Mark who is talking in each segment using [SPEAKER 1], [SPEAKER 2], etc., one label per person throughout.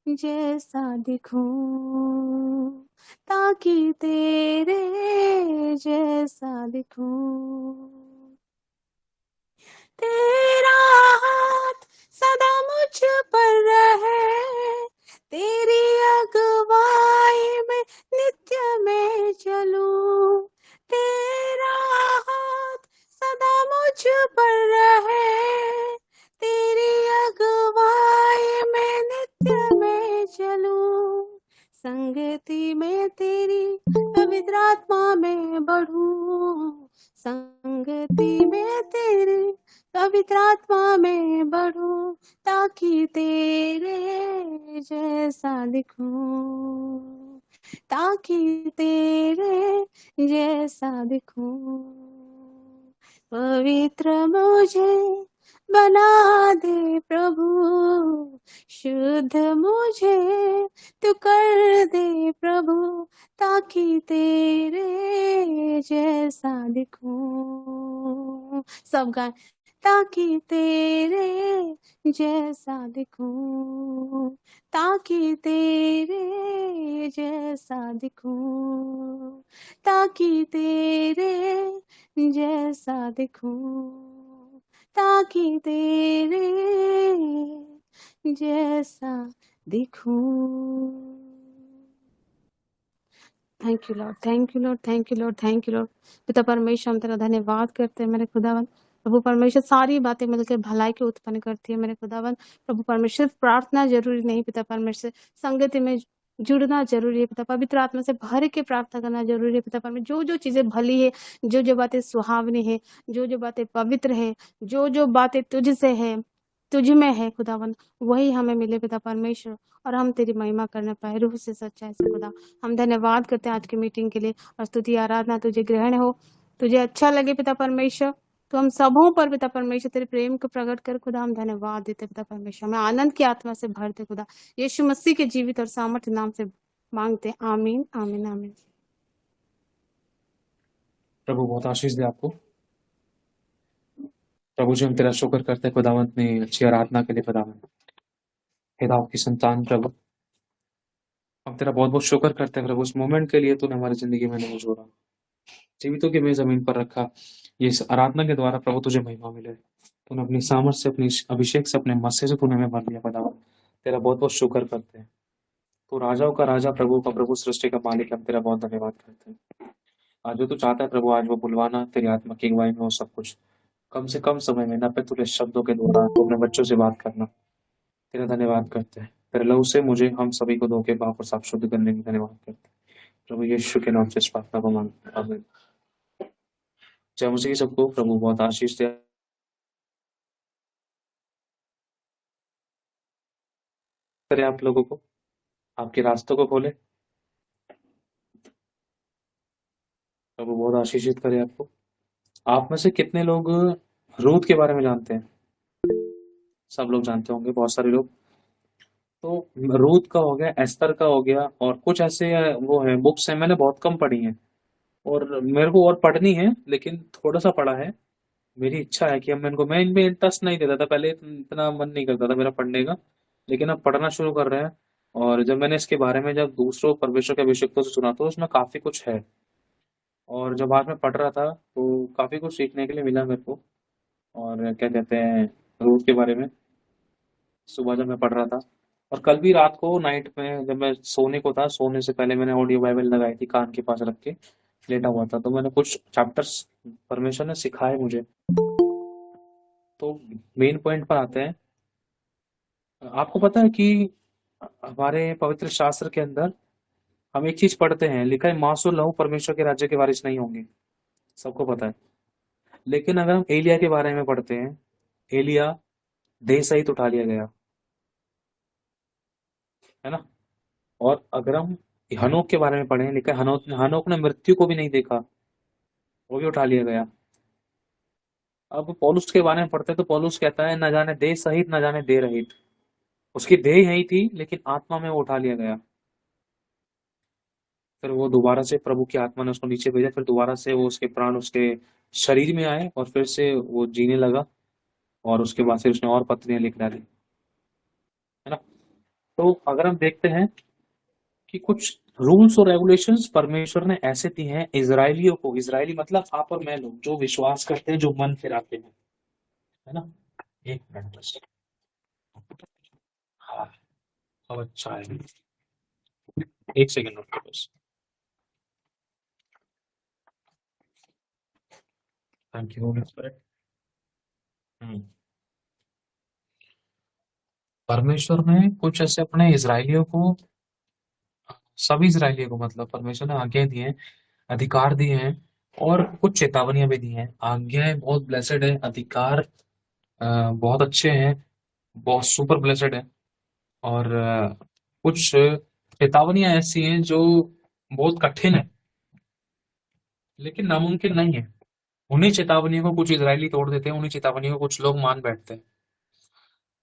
[SPEAKER 1] जैसा दिखूं, ताकि तेरे जैसा दिखूं। तेरा हाथ सदा मुझ पर रहे, तेरी अगुवाई में नित्य में चलूं। तेरा हाथ सदा मुझ पर रहे, तेरी अगुवाई में नित्य में चलूं। संगति में तेरी पवित्र आत्मा में बढ़ूं, संगति में तेरी पवित्र आत्मा में बढ़ूं, ताकि तेरे जैसा दिखूं, ताकि तेरे जैसा दिखूं। पवित्र मुझे बना दे प्रभु, शुद्ध मुझे तू कर दे प्रभु, ताकि तेरे जैसा दिखूं। सब गाएं। ताकि तेरे जैसा दिखूं, ताकि तेरे जैसा दिखूं, ताकि तेरे जैसा दिखूं, ताकि तेरे जैसा दिखूं। Thank you lord, thank you lord, thank you lord, thank you lord. पिता परमेश्वर, हम तेरा धन्यवाद करते हैं मेरे खुदावन। प्रभु परमेश्वर, सारी बातें मिलकर भलाई की उत्पन्न करती है मेरे खुदावन। प्रभु परमेश्वर, प्रार्थना जरूरी नहीं पिता परमेश्वर, संगति में जुड़ना जरूरी है पिता। पवित्र आत्मा से भर के प्रार्थना करना जरूरी है पिता परमेश्वर। जो जो चीजें भली है, जो जो बातें सुहावनी है, जो जो बातें पवित्र है, जो जो बातें तुझसे है, तुझ में है खुदावन, वही हमें मिले पिता परमेश्वर, और हम तेरी महिमा करने पाए रूह से, सच्चाई से खुदा। हम धन्यवाद करते हैं आज की मीटिंग के लिए, और स्तुति आराधना तुझे ग्रहण हो, तुझे अच्छा लगे पिता परमेश्वर। तो हम सबों पर पिता परमेश्वर तेरे प्रेम को प्रकट कर खुदा हम धन्यवाद देते पिता परमेश्वर। हमें आनंद की आत्मा से भरते खुदा, यीशु मसीह के जीवित और सामर्थ्य नाम से मांगते, आमीन आमीन आमीन।
[SPEAKER 2] प्रभु बहुत आशीष दे आपको। प्रभु जी, हम तेरा शुक्र करते हैं खुदावंत ने अच्छी आराधना के लिए। खुदावंत हे दाऊद की संतान, प्रभु हम तेरा बहुत बहुत शुक्र करते हैं प्रभु, उस मोमेंट के लिए तूने हमारी जिंदगी में नहीं जोड़ा, जीवितों की मैं जमीन पर रखा। ये इस आराधना के द्वारा प्रभु तुझे महिमा मिले। तूने अपनी सामर्थ से, अपनी अभिषेक से, अपने मस्से से तूने हमें भर दिया खुदावंत। तेरा बहुत बहुत शुक्र करते हैं। तू राजाओं का राजा, प्रभु का प्रभु, सृष्टि का मालिक, हम तेरा बहुत धन्यवाद करते हैं। आज जो तू चाहता है प्रभु, आज वो बुलवाना तेरी आत्मा की अगुवाई में हो सब कुछ, कम से कम समय में, न पे तुझे शब्दों के द्वारा तो अपने बच्चों से बात करना। तेरा धन्यवाद करते हैं। तेरे लहू से मुझे, हम सभी को धो के पाप और साफ शुद्ध करने की धन्यवाद करते हैं। प्रभु यीशु के नाम से इस प्रार्थना को मांगते हैं, आमीन। जय मसीह सबको। प्रभु बहुत आशीष दे करे आप लोगों को, आपके रास्तों को खोले। प्रभु बहुत आशीषित करे आपको। आप में से कितने लोग रूथ के बारे में जानते हैं? सब लोग जानते होंगे, बहुत सारे लोग। तो रूथ का हो गया, एस्तर का हो गया, और कुछ ऐसे वो है बुक्स हैं, मैंने बहुत कम पढ़ी हैं और मेरे को और पढ़नी है, लेकिन थोड़ा सा पढ़ा है। मेरी इच्छा है कि अब मैं इनमें इंटरेस्ट नहीं देता था पहले, इतना मन नहीं करता था मेरा पढ़ने का, लेकिन अब पढ़ना शुरू कर रहे हैं। और जब मैंने इसके बारे में जब दूसरों परमेश्वर के अभिषेकों से सुना तो उसमें काफी कुछ है। और जब आज मैं पढ़ रहा था तो काफी कुछ सीखने के लिए मिला मेरे को। और क्या कहते हैं, रूथ के बारे में सुबह जब मैं पढ़ रहा था, और कल भी रात को नाइट में जब मैं सोने को था, सोने से पहले मैंने ऑडियो बाइबल लगाई थी कान के पास रख के लेटा हुआ था, तो मैंने कुछ चैप्टर्स परमेश्वर ने सिखाए मुझे। तो मेन पॉइंट पर आते हैं। आपको पता है कि हमारे पवित्र शास्त्र के अंदर हम एक चीज पढ़ते हैं, लिखा है मांस और लहू परमेश्वर के राज्य के वारिस नहीं होंगे, सबको पता है। लेकिन अगर हम एलिया के बारे में पढ़ते हैं, एलिया देह सहित उठा लिया गया, है ना। और अगर हम हनोक के बारे में पढ़ें, लिखा है हनोक ने मृत्यु को भी नहीं देखा, वो भी उठा लिया गया। अब पौलुस के बारे में पढ़ते हैं तो पौलुस कहता है न जाने देह सहित न जाने देह रहित। उसकी देह यही थी लेकिन आत्मा में वो उठा लिया गया। फिर वो दोबारा से प्रभु की आत्मा ने उसको नीचे भेजा, फिर दोबारा से वो उसके प्राण उसके शरीर में आए और फिर से वो जीने लगा। और उसके बाद से उसने और पत्नियां लिख डाली, है ना। तो अगर हम देखते हैं कि कुछ रूल्स और रेगुलेशंस परमेश्वर ने ऐसे दिए हैं इजरायलियों को, इजरायली मतलब आप और मैं लोग जो विश्वास करते हैं, जो मन फिराते हैं, है ना। एक मिनट बस। हाँ, अब अच्छा है। एक सेकंड रुकिए बस। Thank you holy spirit. हम्म। परमेश्वर ने कुछ ऐसे अपने इजरायलियों को, सभी इजरायलियों को मतलब परमेश्वर ने आज्ञाएं दी हैं, अधिकार दिए हैं, और कुछ चेतावनियां भी दी हैं। आज्ञाएं बहुत ब्लेसेड है, अधिकार बहुत अच्छे हैं, बहुत सुपर ब्लेसेड है। और कुछ चेतावनियां ऐसी हैं जो बहुत कठिन है, लेकिन नामुमकिन नहीं है। उन्हीं चेतावनियों को कुछ इजरायली तोड़ देते हैं, उन्हीं चेतावनियों को कुछ लोग मान बैठते हैं।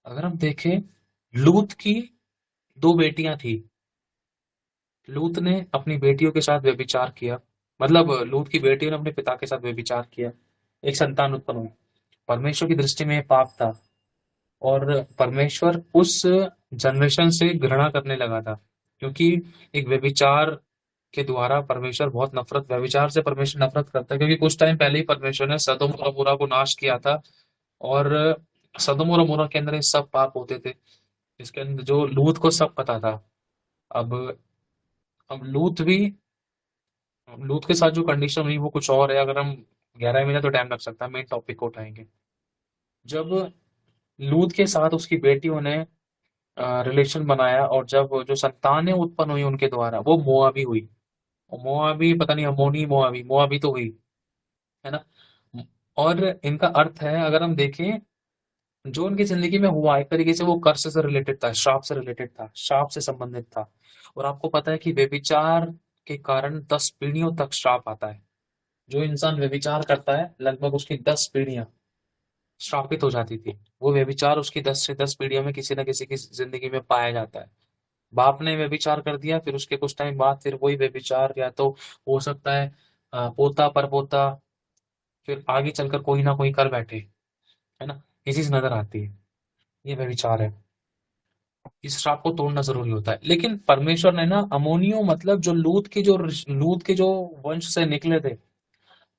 [SPEAKER 2] अगर हम देखें, लूत की दो बेटियां थी। लूत ने अपनी बेटियों के साथ व्यभिचार किया, मतलब लूत की बेटियों ने अपने पिता के साथ व्यभिचार किया, एक संतान उत्पन्न हुई। परमेश्वर की दृष्टि में ये पाप था, और परमेश्वर उस जनरेशन से घृणा करने लगा था, क्योंकि एक व्यभिचार के द्वारा परमेश्वर बहुत नफरत, व्यभिचार से परमेश्वर नफरत करता है, क्योंकि कुछ टाइम पहले ही परमेश्वर ने सदोम और अमोरा को नाश किया था। और सदोम और अमोरा के अंदर ये सब पाप होते थे, इसके अंदर जो लूत को सब पता था। अब अब लूत के साथ जो कंडीशन हुई वो कुछ और है। अगर हम गहराई में जाए तो टाइम लग सकता है, मेन टॉपिक को उठाएंगे। जब लूत के साथ उसकी बेटियों ने रिलेशन बनाया, और जब जो संतानें उत्पन्न हुई उनके द्वारा, वो मोआबी हुई। और मोआबी पता नहीं, अमोनी मोआबी, मोआबी तो हुई, है ना। और इनका अर्थ है, अगर हम देखें, जो उनकी जिंदगी में हुआ एक तरीके से वो कर्स से रिलेटेड था, श्राप से रिलेटेड था, श्राप से संबंधित था। और आपको पता है कि व्यभिचार के कारण 10 पीढ़ियों तक श्राप आता है। जो इंसान व्यभिचार करता है लगभग उसकी 10 पीढ़ियां श्रापित हो जाती थी। वो व्यभिचार उसकी 10 से 10 पीढ़ियों में किसी न किसी की जिंदगी में पाया जाता है। बाप ने व्यभिचार कर दिया, फिर उसके कुछ टाइम बाद फिर वही व्यभिचार या तो हो सकता है पोता परपोता, फिर आगे चलकर कोई ना कोई कर बैठे, है ना। इसी से नजर आती है, ये व्यभिचार है। इस श्राप को तोड़ना जरूरी होता है। लेकिन परमेश्वर ने ना अमोनियो मतलब जो लूत के जो वंश से निकले थे,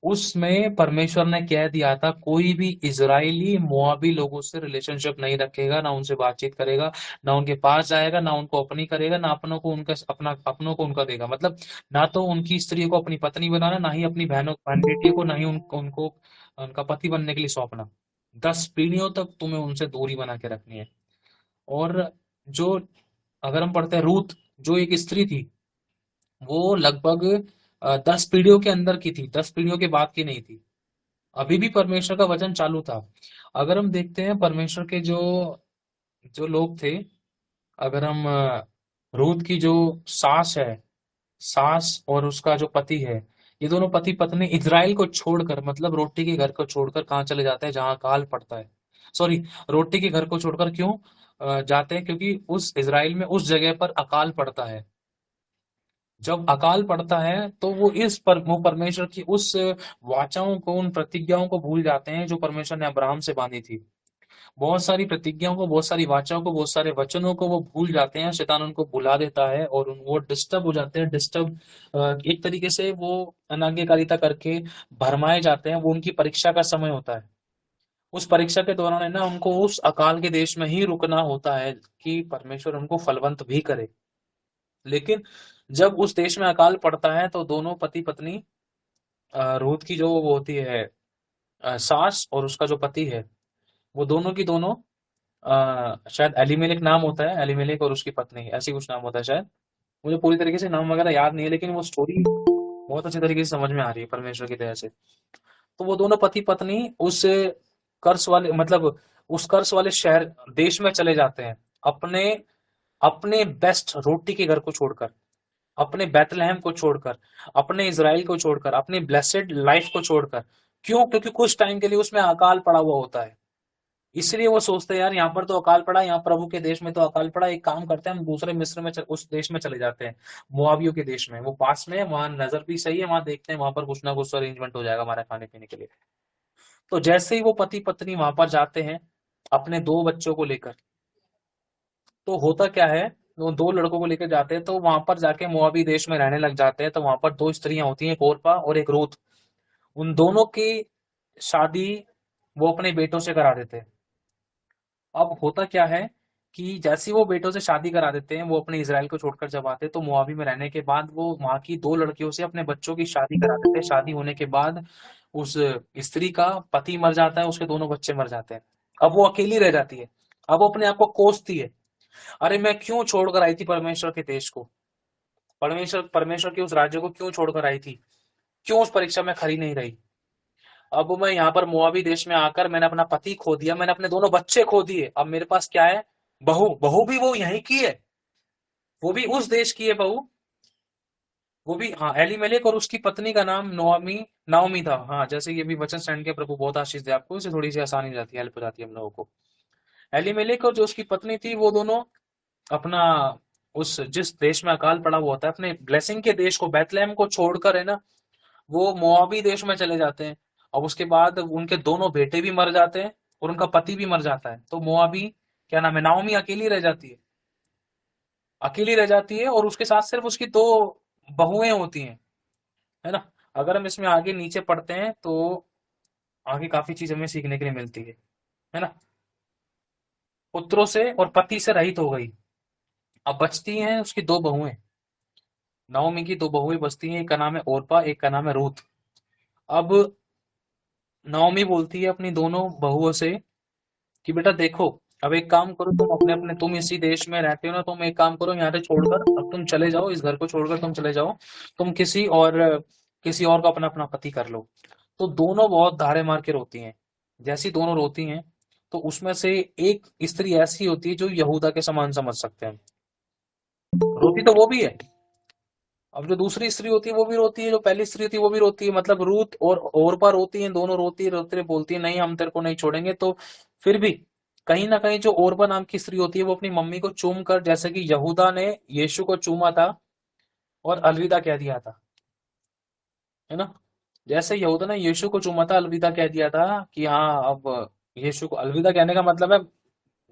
[SPEAKER 2] उसमें परमेश्वर ने कह दिया था कोई भी इजरायली मोआबी लोगों से रिलेशनशिप नहीं रखेगा, ना उनसे बातचीत करेगा, ना उनके पास जाएगा, ना उनको अपनी करेगा, ना अपनों को उनका अपनों को उनका देगा। मतलब ना तो उनकी स्त्री को अपनी पत्नी बनाना, ना ही अपनी बहन बेटियों को, ना ही उनको उनका पति बनने के लिए सौंपना। 10 पीढ़ियों तक तुम्हें उनसे दूरी बना के रखनी है। और जो अगर हम पढ़ते हैं रूत, जो एक स्त्री थी, वो लगभग 10 पीढ़ियों के अंदर की थी, 10 पीढ़ियों के बाद की नहीं थी। अभी भी परमेश्वर का वचन चालू था। अगर हम देखते हैं परमेश्वर के जो जो लोग थे, अगर हम रूत की जो सास है, सास और उसका जो पति है, ये दोनों पति पत्नी इजराइल को छोड़कर, मतलब रोटी के घर को छोड़कर कहाँ चले जाते हैं, जहां अकाल पड़ता है। सॉरी, रोटी के घर को छोड़कर क्यों जाते हैं, क्योंकि उस इजराइल में उस जगह पर अकाल पड़ता है। जब अकाल पड़ता है तो वो परमेश्वर की उस वाचाओं को, उन प्रतिज्ञाओं को भूल जाते हैं जो परमेश्वर ने अब्राहम से बांधी थी। बहुत सारी प्रतिज्ञाओं को, बहुत सारी वाचाओं को, बहुत सारे वचनों को वो भूल जाते हैं। शैतान उनको भुला देता है और वो डिस्टर्ब हो जाते हैं। डिस्टर्ब एक तरीके से वो अनाज्ञाकारिता करके भरमाए जाते हैं। वो उनकी परीक्षा का समय होता है। उस परीक्षा के दौरान है ना, उनको उस अकाल के देश में ही रुकना होता है कि परमेश्वर उनको फलवंत भी करे। लेकिन जब उस देश में अकाल पड़ता है तो दोनों पति पत्नी, रूत की जो वो होती है सास, और उसका जो पति है, वो दोनों की दोनों, शायद एलिमेलेक नाम होता है, एलिमेलेक और उसकी पत्नी, ऐसी कुछ नाम होता है शायद। मुझे पूरी तरीके से नाम वगैरह याद नहीं है, लेकिन वो स्टोरी बहुत अच्छी तरीके से समझ में आ रही है परमेश्वर की दया से। तो वो दोनों पति पत्नी उस कर्स वाले, मतलब उस कर्स वाले शहर देश में चले जाते हैं, अपने अपने बेस्ट रोटी के घर को छोड़कर, अपने बैतलहम को छोड़कर, अपने इज़राइल को छोड़कर, अपनी ब्लेसेड लाइफ को छोड़कर। क्यों? क्योंकि कुछ टाइम के लिए उसमें अकाल पड़ा हुआ होता है। इसलिए वो सोचते हैं यार, यहाँ पर तो अकाल पड़ा, यहाँ प्रभु के देश में तो अकाल पड़ा, एक काम करते हैं हम दूसरे मिस्र में उस देश में चले जाते हैं, मोआबियों के देश में। वो पास में है, वहां नजर भी सही है, वहां देखते हैं, वहां पर कुछ ना कुछ अरेंजमेंट हो जाएगा हमारे खाने पीने के लिए। तो जैसे ही वो पति पत्नी वहां पर जाते हैं अपने 2 बच्चों को लेकर, तो होता क्या है, वो दो लड़कों को लेकर जाते हैं, तो वहां पर जाके मोआबी देश में रहने लग जाते हैं। तो वहां पर दो स्त्रियां होती हैं, एक ओरपा और एक रूथ। उन दोनों की शादी वो अपने बेटों से करा देते हैं। अब होता क्या है कि जैसे ही वो बेटों से शादी करा देते हैं, वो अपने इजराइल को छोड़कर जब आते हैं, तो मोआबी में रहने के बाद वो वहां की दो लड़कियों से अपने बच्चों की शादी करा देते हैं। शादी होने के बाद उस स्त्री का पति मर जाता है, उसके दोनों बच्चे मर जाते हैं। अब वो अकेली रह जाती है। अब वो अपने आप को कोसती है, अरे मैं क्यों छोड़कर आई थी परमेश्वर के देश को, परमेश्वर परमेश्वर के उस राज्य को क्यों छोड़कर आई थी, क्यों उस परीक्षा में खड़ी नहीं रही। अब मैं यहाँ पर मोआबी देश में आकर मैंने अपना पति खो दिया, मैंने अपने दोनों बच्चे खो दिए। अब मेरे पास क्या है, बहू। बहू भी वो यहीं की है, वो भी उस देश की है बहू। वो भी, हाँ, एलीमेलेक, और उसकी पत्नी का नाम नोआमी नाओमी था। हाँ, जैसे ये भी वचन स्टैंड के, प्रभु बहुत आशीष दे आपको, इससे थोड़ी सी आसानी हो जाती है, हेल्प हो जाती है हम लोगों को। एलीमेलेक और जो उसकी पत्नी थी, वो दोनों अपना उस जिस देश में अकाल पड़ा हुआ होता है, अपने ब्लेसिंग के देश को, बैतलहम को छोड़कर, है ना, वो मोआबी देश में चले जाते हैं। अब उसके बाद उनके दोनों बेटे भी मर जाते हैं और उनका पति भी मर जाता है। तो मोआबी, क्या नाम है, नाओमी अकेली रह जाती है। अकेली रह जाती है और उसके साथ सिर्फ उसकी दो बहुएं होती हैं, है ना। अगर हम इसमें आगे नीचे पढ़ते हैं तो आगे काफी चीज हमें सीखने के लिए मिलती है ना। पुत्रों से और पति से रहित हो गई। अब बचती हैं उसकी दो बहुएं, नाओमी की दो बहुएं बचती हैं, एक का नाम है ओरपा, एक का नाम है रूथ। अब नाओमी बोलती है अपनी दोनों बहुओं से कि बेटा देखो, अब एक काम करो, तुम अपने अपने, तुम इसी देश में रहते हो ना, तुम एक काम करो, यहाँ से छोड़कर अब तुम चले जाओ, इस घर को छोड़कर तुम चले जाओ, तुम किसी और को अपना अपना पति कर लो। तो दोनों बहुत धारे मार के रोती हैं। जैसी दोनों रोती हैं, तो उसमें से एक स्त्री ऐसी होती है जो यहूदा के समान समझ सकते हैं। रोती तो वो भी है। अब जो दूसरी स्त्री होती है वो भी रोती है, जो पहली स्त्री होती है वो भी रोती है, मतलब रूत और ओरपा रोती हैं, दोनों रोती है, रोते बोलती है नहीं हम तेरे को नहीं छोड़ेंगे। तो फिर भी कहीं ना कहीं जो ओरपा नाम की स्त्री होती है, वो अपनी मम्मी को चूम कर, जैसे कि यहूदा ने यीशु को चूमा था और अलविदा कह दिया था, है ना। जैसे यहूदा ने यीशु को चूमा था, अलविदा कह दिया था कि हाँ, अब यीशु को अलविदा कहने का मतलब है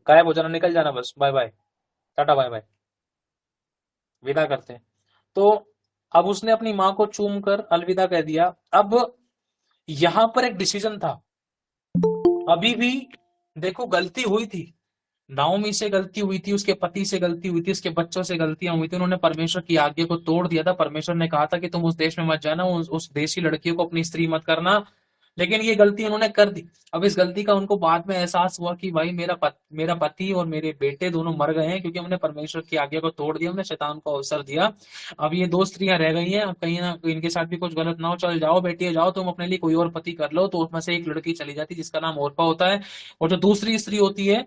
[SPEAKER 2] गायब हो जाना, निकल जाना, बस bye bye, tata bye bye, विदा करते हैं। तो अब उसने अपनी माँ को चूम कर अलविदा कह दिया। अब यहां पर एक डिसीजन था। अभी भी देखो, गलती हुई थी, नाओमी से गलती हुई थी, उसके पति से गलती हुई थी, उसके बच्चों से गलतियां हुई थी। उन्होंने परमेश्वर की आज्ञा को तोड़ दिया था। परमेश्वर ने कहा था कि तुम उस देश में मत जाना, उस देशी लड़कियों को अपनी स्त्री मत करना, लेकिन ये गलती उन्होंने कर दी। अब इस गलती का उनको बाद में एहसास हुआ कि भाई मेरा पति और मेरे बेटे दोनों मर गए हैं, क्योंकि हमने परमेश्वर की आज्ञा को तोड़ दिया, हमने शैतान को अवसर दिया। अब ये दो स्त्रियां रह गई हैं, अब कहीं ना इनके साथ भी कुछ गलत ना हो, चल जाओ बेटी, जाओ तुम अपने लिए कोई और पति कर लो। तो उसमें से एक लड़की चली जाती है जिसका नाम ओरपा होता है, और जो दूसरी स्त्री होती है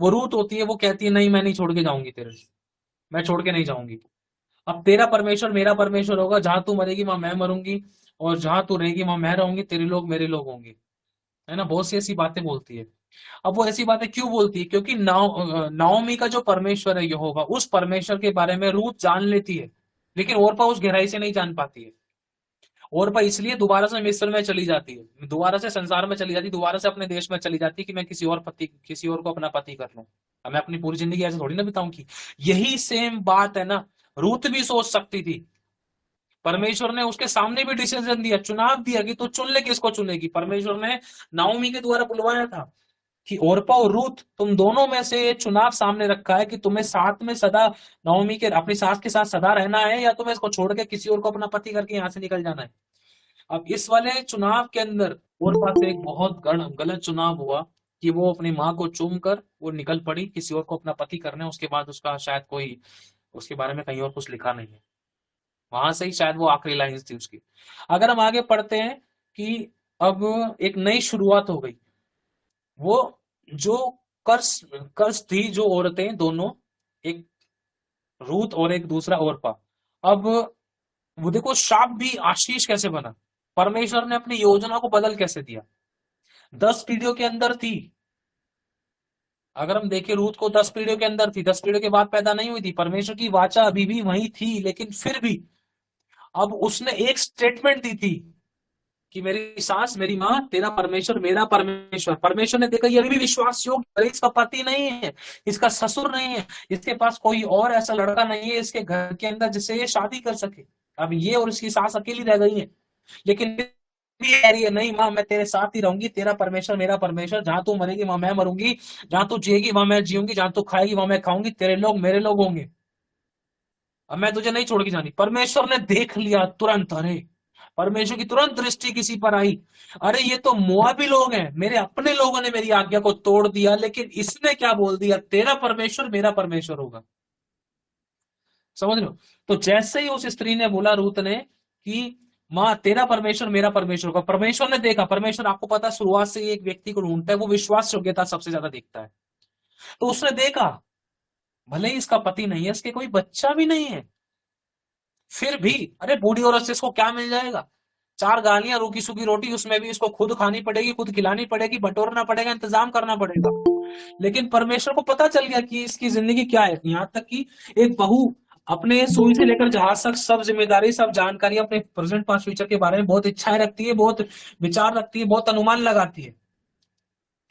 [SPEAKER 2] वो रूत होती है। वो कहती है नहीं, मैं नहीं छोड़ के जाऊंगी तेरे, मैं छोड़ के नहीं जाऊंगी। अब तेरा परमेश्वर मेरा परमेश्वर होगा, जहां तू मरेगी वहां मैं मरूंगी, और जहां तू रहेगी वहां मैं रहूंगी, तेरे लोग मेरे लोग होंगे, है ना। बहुत सी ऐसी बातें बोलती है। अब वो ऐसी बातें क्यों बोलती है, क्योंकि नाओमी का जो परमेश्वर है यहोवा, उस परमेश्वर के बारे में रूथ जान लेती है, लेकिन ओरपा उस गहराई से नहीं जान पाती है। ओरपा इसलिए दोबारा से मिस्र में चली जाती है, दोबारा से संसार में चली जाती है, दोबारा से अपने देश में चली जाती है कि मैं किसी और को अपना पति कर लूं। अब मैं अपनी पूरी जिंदगी ऐसे थोड़ी ना बिताऊंगी। यही सेम बात है ना, रूथ भी सोच सकती थी। परमेश्वर ने उसके सामने भी डिसीजन दिया, चुनाव दिया कि तू चुन ले किसको चुनेगी। परमेश्वर ने नाओमी के द्वारा बुलवाया था कि ओरपा और रूथ, तुम दोनों में से ये चुनाव सामने रखा है कि तुम्हें साथ में सदा नाओमी के, अपनी सास के साथ सदा रहना है, या तुम्हें इसको छोड़ के किसी और को अपना पति करके यहां से निकल जाना है। अब इस वाले चुनाव के अंदर ओरपा से एक बहुत गलत चुनाव हुआ कि वो अपनी माँ को चूम कर वो निकल पड़ी किसी और को अपना पति करने। उसके बाद उसका शायद कोई उसके बारे में कहीं और कुछ लिखा नहीं है, वहां से ही शायद वो आखिरी लाइन थी उसकी। अगर हम आगे पढ़ते हैं कि अब एक नई शुरुआत हो गई। वो जो कर्स कर्स थी, जो औरतें दोनों, एक रूथ और एक दूसरा ओरपा, अब वो देखो शाप भी आशीष कैसे बना। परमेश्वर ने अपनी योजना को बदल कैसे दिया। 10 पीढ़ियों के अंदर थी, अगर हम देखें रूथ को 10 पीढ़ियों के अंदर थी, 10 पीढ़ियों के बाद पैदा नहीं हुई थी। परमेश्वर की वाचा अभी भी वही थी, लेकिन फिर भी अब उसने एक स्टेटमेंट दी थी कि मेरी सास, मेरी माँ, तेरा परमेश्वर, मेरा परमेश्वर। परमेश्वर ने देखा ये अभी भी विश्वास योग्य, अरे इसका पति नहीं है, इसका ससुर नहीं है, इसके पास कोई और ऐसा लड़का नहीं है इसके घर के अंदर जिससे ये शादी कर सके। अब ये और इसकी सास अकेली रह गई है, लेकिन भी कह रही है नहीं माँ, मैं तेरे साथ ही रहूंगी, तेरा परमेश्वर मेरा परमेश्वर, जहां तू मरेगी वहां मैं मरूंगी, जहां तू जिएगी वहां मैं जीऊंगी, जहां तू खाएगी वहां मैं खाऊंगी, तेरे लोग मेरे लोग होंगे, अब मैं तुझे नहीं छोड़ के जानी। परमेश्वर ने देख लिया तुरंत, अरे परमेश्वर की तुरंत दृष्टि किसी पर आई, अरे ये तो मोआबी लोग हैं, मेरे अपने लोगों ने मेरी आज्ञा को तोड़ दिया, लेकिन इसने क्या बोल दिया, तेरा परमेश्वर मेरा परमेश्वर होगा। समझ लो। तो जैसे ही उस स्त्री ने बोला, रूत ने, कि माँ तेरा परमेश्वर मेरा परमेश्वर होगा, परमेश्वर ने देखा, परमेश्वर आपको पता शुरुआत से एक व्यक्ति को ढूंढता है, वो विश्वास योग्यता सबसे ज्यादा देखता है। तो उसने देखा भले ही इसका पति नहीं है, इसके कोई बच्चा भी नहीं है, फिर भी अरे बूढ़ी औरत से इसको क्या मिल जाएगा, चार गालियां, रूखी सूखी रोटी, उसमें भी इसको खुद खानी पड़ेगी, खुद खिलानी पड़ेगी, बटोरना पड़ेगा, इंतजाम करना पड़ेगा। लेकिन परमेश्वर को पता चल गया कि इसकी जिंदगी क्या है, यहाँ तक कि एक बहू अपने सुई से लेकर जहाज तक सब जिम्मेदारी, सब जानकारी अपने प्रेजेंट पास्ट फ्यूचर के बारे में बहुत इच्छाएं रखती है, बहुत विचार रखती है, बहुत अनुमान लगाती है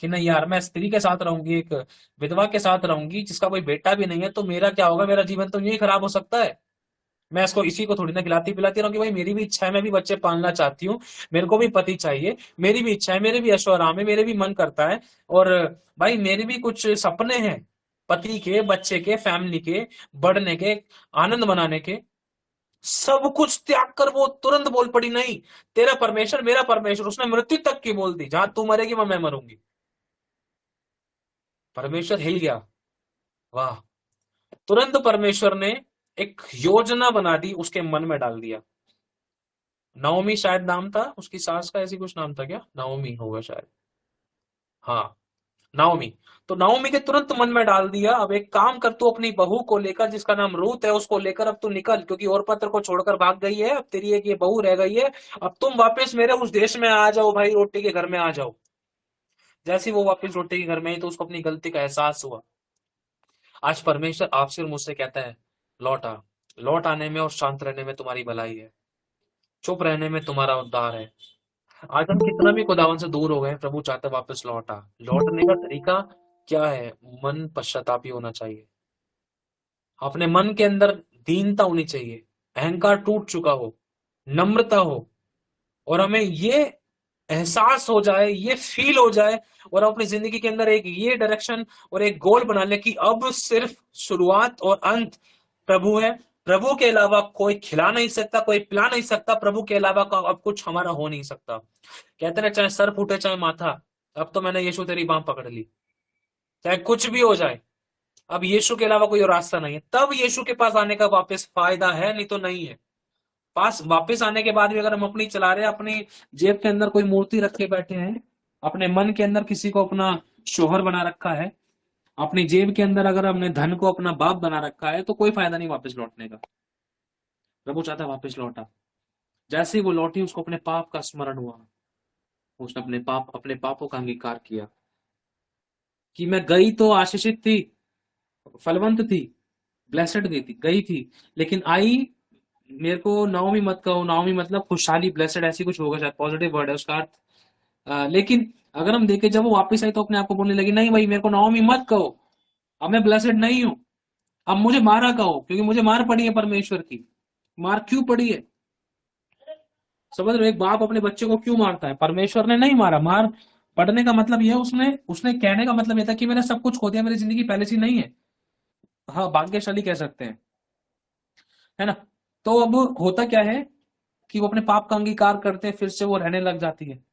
[SPEAKER 2] कि नहीं यार मैं स्त्री के साथ रहूंगी, एक विधवा के साथ रहूंगी जिसका कोई बेटा भी नहीं है, तो मेरा क्या होगा, मेरा जीवन तो यही खराब हो सकता है, मैं इसको इसी को थोड़ी ना खिलाती पिलाती रहूंगी, भाई मेरी भी इच्छा है, मैं भी बच्चे पालना चाहती हूँ, मेरे को भी पति चाहिए, मेरी भी इच्छा है, मेरे भी ऐशो आराम है, मेरे भी मन करता है, और भाई मेरे भी कुछ सपने हैं, पति के, बच्चे के, फैमिली के, बढ़ने के, आनंद मनाने के। सब कुछ त्याग कर वो तुरंत बोल पड़ी, नहीं तेरा परमेश्वर मेरा परमेश्वर, उसने मृत्यु तक की बोल दी, जहां तू मरेगी वहां मैं मरूंगी। परमेश्वर हिल गया, वाह। तुरंत परमेश्वर ने एक योजना बना दी, उसके मन में डाल दिया। नवमी शायद नाम था उसकी सास का, ऐसी कुछ नाम था क्या, नवमी होगा शायद, हाँ नाओमी। तो नाओमी के तुरंत मन में डाल दिया, अब एक काम कर, तू अपनी बहू को लेकर, जिसका नाम रूत है, उसको लेकर अब तू निकल, क्योंकि और पत्र को छोड़कर भाग गई है, अब तेरी एक ये बहू रह गई है, अब तुम वापस मेरे उस देश में आ जाओ भाई, रोटी के घर में आ जाओ। जैसे ही वो वापस रोटी के घर में आई, तो उसको अपनी गलती का एहसास हुआ। आज परमेश्वर आपसे और मुझसे कहता है, लौट आ, लौट आने में और शांत रहने में तुम्हारी भलाई है, चुप रहने में तुम्हारा उद्धार है। आज हम कितना भी खुदावन से दूर हो गए, प्रभु चाहता है वापस लौटा। लौटने का तरीका क्या है, मन पश्चातापी होना चाहिए, अपने मन के अंदर दीनता होनी चाहिए, अहंकार टूट चुका हो, नम्रता हो, और हमें ये एहसास हो जाए, ये फील हो जाए, और अपनी जिंदगी के अंदर एक ये डायरेक्शन और एक गोल बना ले कि अब सिर्फ शुरुआत और अंत प्रभु है, प्रभु के अलावा कोई खिला नहीं सकता, कोई पिला नहीं सकता, प्रभु के अलावा का अब कुछ हमारा हो नहीं सकता। कहते ना, चाहे सर फूटे चाहे माथा, अब तो मैंने यीशु तेरी बांह पकड़ ली, चाहे कुछ भी हो जाए, अब यीशु के अलावा कोई और रास्ता नहीं है। तब यीशु के पास आने का वापस फायदा है, नहीं तो नहीं है। पास वापस आने के बाद भी अगर हम अपनी चला रहे हैं, अपनी जेब के अंदर कोई मूर्ति रखे बैठे हैं, अपने मन के अंदर किसी को अपना शोहर बना रखा है, अपनी जेब के अंदर अगर हमने धन को अपना बाप बना रखा है, तो कोई फायदा नहीं वापस लौटने का। प्रभु चाहता है वापस लौटा। जैसे ही वो लौटी, उसको अपने पाप का स्मरण हुआ, उसने अपने पापों का अंगीकार किया कि मैं गई तो आशीषित थी, फलवंत थी, ब्लेसेड गई थी, लेकिन आई, मेरे को नाओमी मत कहो, नाओमी मतलब खुशहाली, ब्लेसेड ऐसी कुछ होगा शायद, पॉजिटिव वर्ड है उसका अर्थ। लेकिन अगर हम देखें, जब वो वापस आई तो अपने आप को बोलने लगी, नहीं भाई मेरे को नाओमी मत कहो, अब मैं ब्लेसेड नहीं हूं, अब मुझे मारा कहो, क्योंकि मुझे मार पड़ी है परमेश्वर की। मार क्यों पड़ी है, समझ रहे हो, एक बाप अपने बच्चे को क्यों मारता है, परमेश्वर ने नहीं मारा। मार पड़ने का मतलब यह, उसने उसने कहने का मतलब यह था कि मैंने सब कुछ खो दिया, मेरी जिंदगी पहले से नहीं है। हाँ भाग्यशाली कह सकते हैं, है ना। तो अब होता क्या है कि वो अपने पाप का अंगीकार करते हैं, फिर से वो रहने लग जाती है।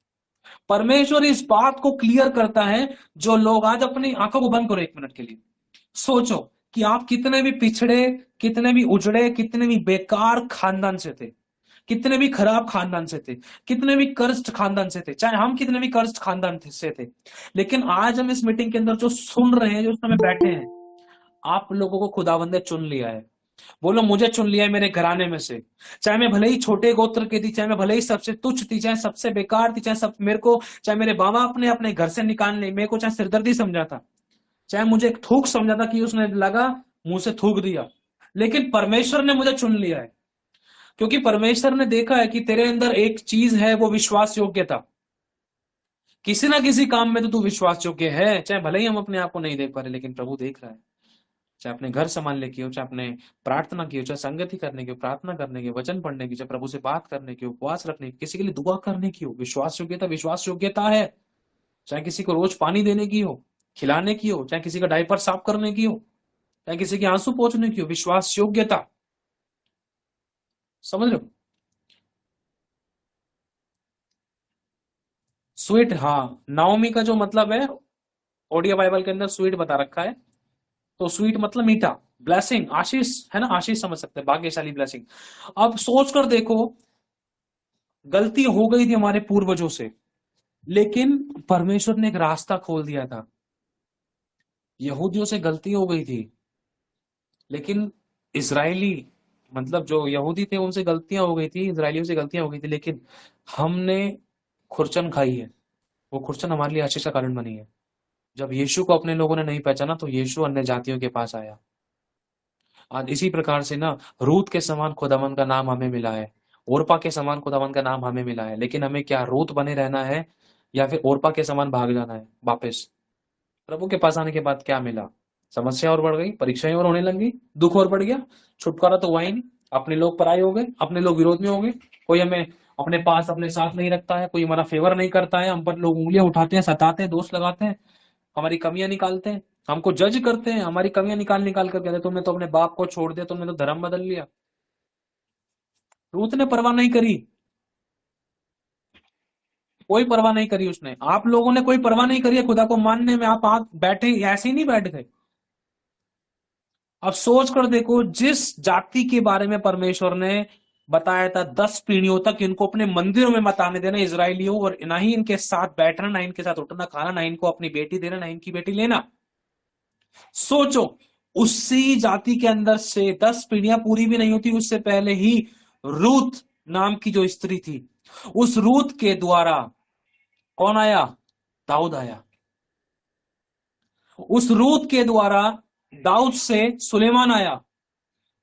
[SPEAKER 2] परमेश्वर इस बात को क्लियर करता है, जो लोग आज अपनी आंखों को बंद करो एक मिनट के लिए, सोचो कि आप कितने भी पिछड़े, कितने भी उजड़े, कितने भी बेकार खानदान से थे, कितने भी खराब खानदान से थे, कितने भी कर्स्ट खानदान से थे, चाहे हम कितने भी कर्स्ट खानदान से थे, लेकिन आज हम इस मीटिंग के अंदर जो सुन रहे हैं, जो समय बैठे हैं, आप लोगों को खुदावंद ने चुन लिया है। बोलो मुझे चुन लिया है मेरे घराने में से, चाहे मैं भले ही छोटे गोत्र की थी, चाहे मैं भले ही सबसे तुच्छ थी, चाहे सबसे बेकार थी, चाहे सब मेरे को, चाहे मेरे बाबा अपने अपने घर से निकाल ले, मेरे को चाहे सिरदर्दी समझा था, चाहे मुझे एक थूक समझा था कि उसने लगा मुंह से थूक दिया, लेकिन परमेश्वर ने मुझे चुन लिया है। क्योंकि परमेश्वर ने देखा है कि तेरे अंदर एक चीज है, वो विश्वास योग्यता। किसी ना किसी काम में तो तू विश्वास योग्य है, चाहे भले ही हम अपने आप को नहीं देख पा रहे, लेकिन प्रभु देख रहा है। चाहे अपने घर संभालने की हो, चाहे अपने प्रार्थना की हो, चाहे संगति करने की हो, प्रार्थना करने की, वचन पढ़ने की, चाहे प्रभु से बात करने की, उपवास रखने की, किसी के लिए दुआ करने की हो, विश्वास योग्यता है। चाहे किसी को रोज पानी देने की हो, खिलाने की हो, चाहे किसी का डायपर साफ करने की हो, चाहे किसी के आंसू पोंछने की हो, विश्वास योग्यता। समझ लो। स्वीट, हाँ, नाओमी का जो मतलब है ओडिया बाइबल के अंदर स्वीट बता रखा है। तो स्वीट मतलब मीठा, ब्लेसिंग, आशीष है ना, आशीष समझ सकते हैं, भाग्यशाली ब्लेसिंग। अब सोच कर देखो, गलती हो गई थी हमारे पूर्वजों से, लेकिन परमेश्वर ने एक रास्ता खोल दिया था। यहूदियों से गलती हो गई थी, लेकिन इजरायली, मतलब जो यहूदी थे उनसे गलतियां हो गई थी, इजरायलियों से गलतियां हो गई थी, लेकिन हमने खुरचन खाई है। वो खुरचन हमारे लिए आशीष का कारण बनी है। जब यीशु को अपने लोगों ने नहीं पहचाना, तो यीशु अन्य जातियों के पास आया। आज इसी प्रकार से ना, रूत के समान खुदावन का नाम हमें मिला है, ओरपा के समान खुदावन का नाम हमें मिला है, लेकिन हमें क्या रूत बने रहना है, या फिर ओरपा के समान भाग जाना है वापस? प्रभु के पास आने के बाद क्या मिला? समस्या और बढ़ गई, परीक्षाएं और होने लगी, दुख और बढ़ गया, छुटकारा तो हुआ ही नहीं। अपने लोग पराये हो गए, अपने लोग विरोध में हो गए, कोई हमें अपने पास अपने साथ नहीं रखता है, कोई हमारा फेवर नहीं करता है, हम पर लोग उंगलियां उठाते हैं, सताते हैं, दोष लगाते हैं, हमारी कमियां निकालते हैं, हमको जज करते हैं, हमारी कमियां निकाल निकाल कर कहते हैं, तुमने तो अपने बाप को छोड़ दिया, तुमने तो धर्म बदल लिया। रूत ने परवाह नहीं करी, कोई परवाह नहीं करी उसने। आप लोगों ने कोई परवाह नहीं करी है खुदा को मानने में, आप बैठे ऐसे ही नहीं बैठ गए। अब सोच कर देखो, जिस जाति के बारे में परमेश्वर ने बताया था 10 पीढ़ियों तक इनको अपने मंदिरों में मत आने देना इजरायलियों, और ना ही इनके साथ बैठना, ना इनके साथ उठना खाना, ना इनको अपनी बेटी देना, ना इनकी बेटी लेना। सोचो, उसी जाति के अंदर से 10 पीढ़ियां पूरी भी नहीं होती, उससे पहले ही रूत नाम की जो स्त्री थी, उस रूत के द्वारा कौन आया? दाऊद आया। उस रूत के द्वारा दाऊद से सुलेमान आया।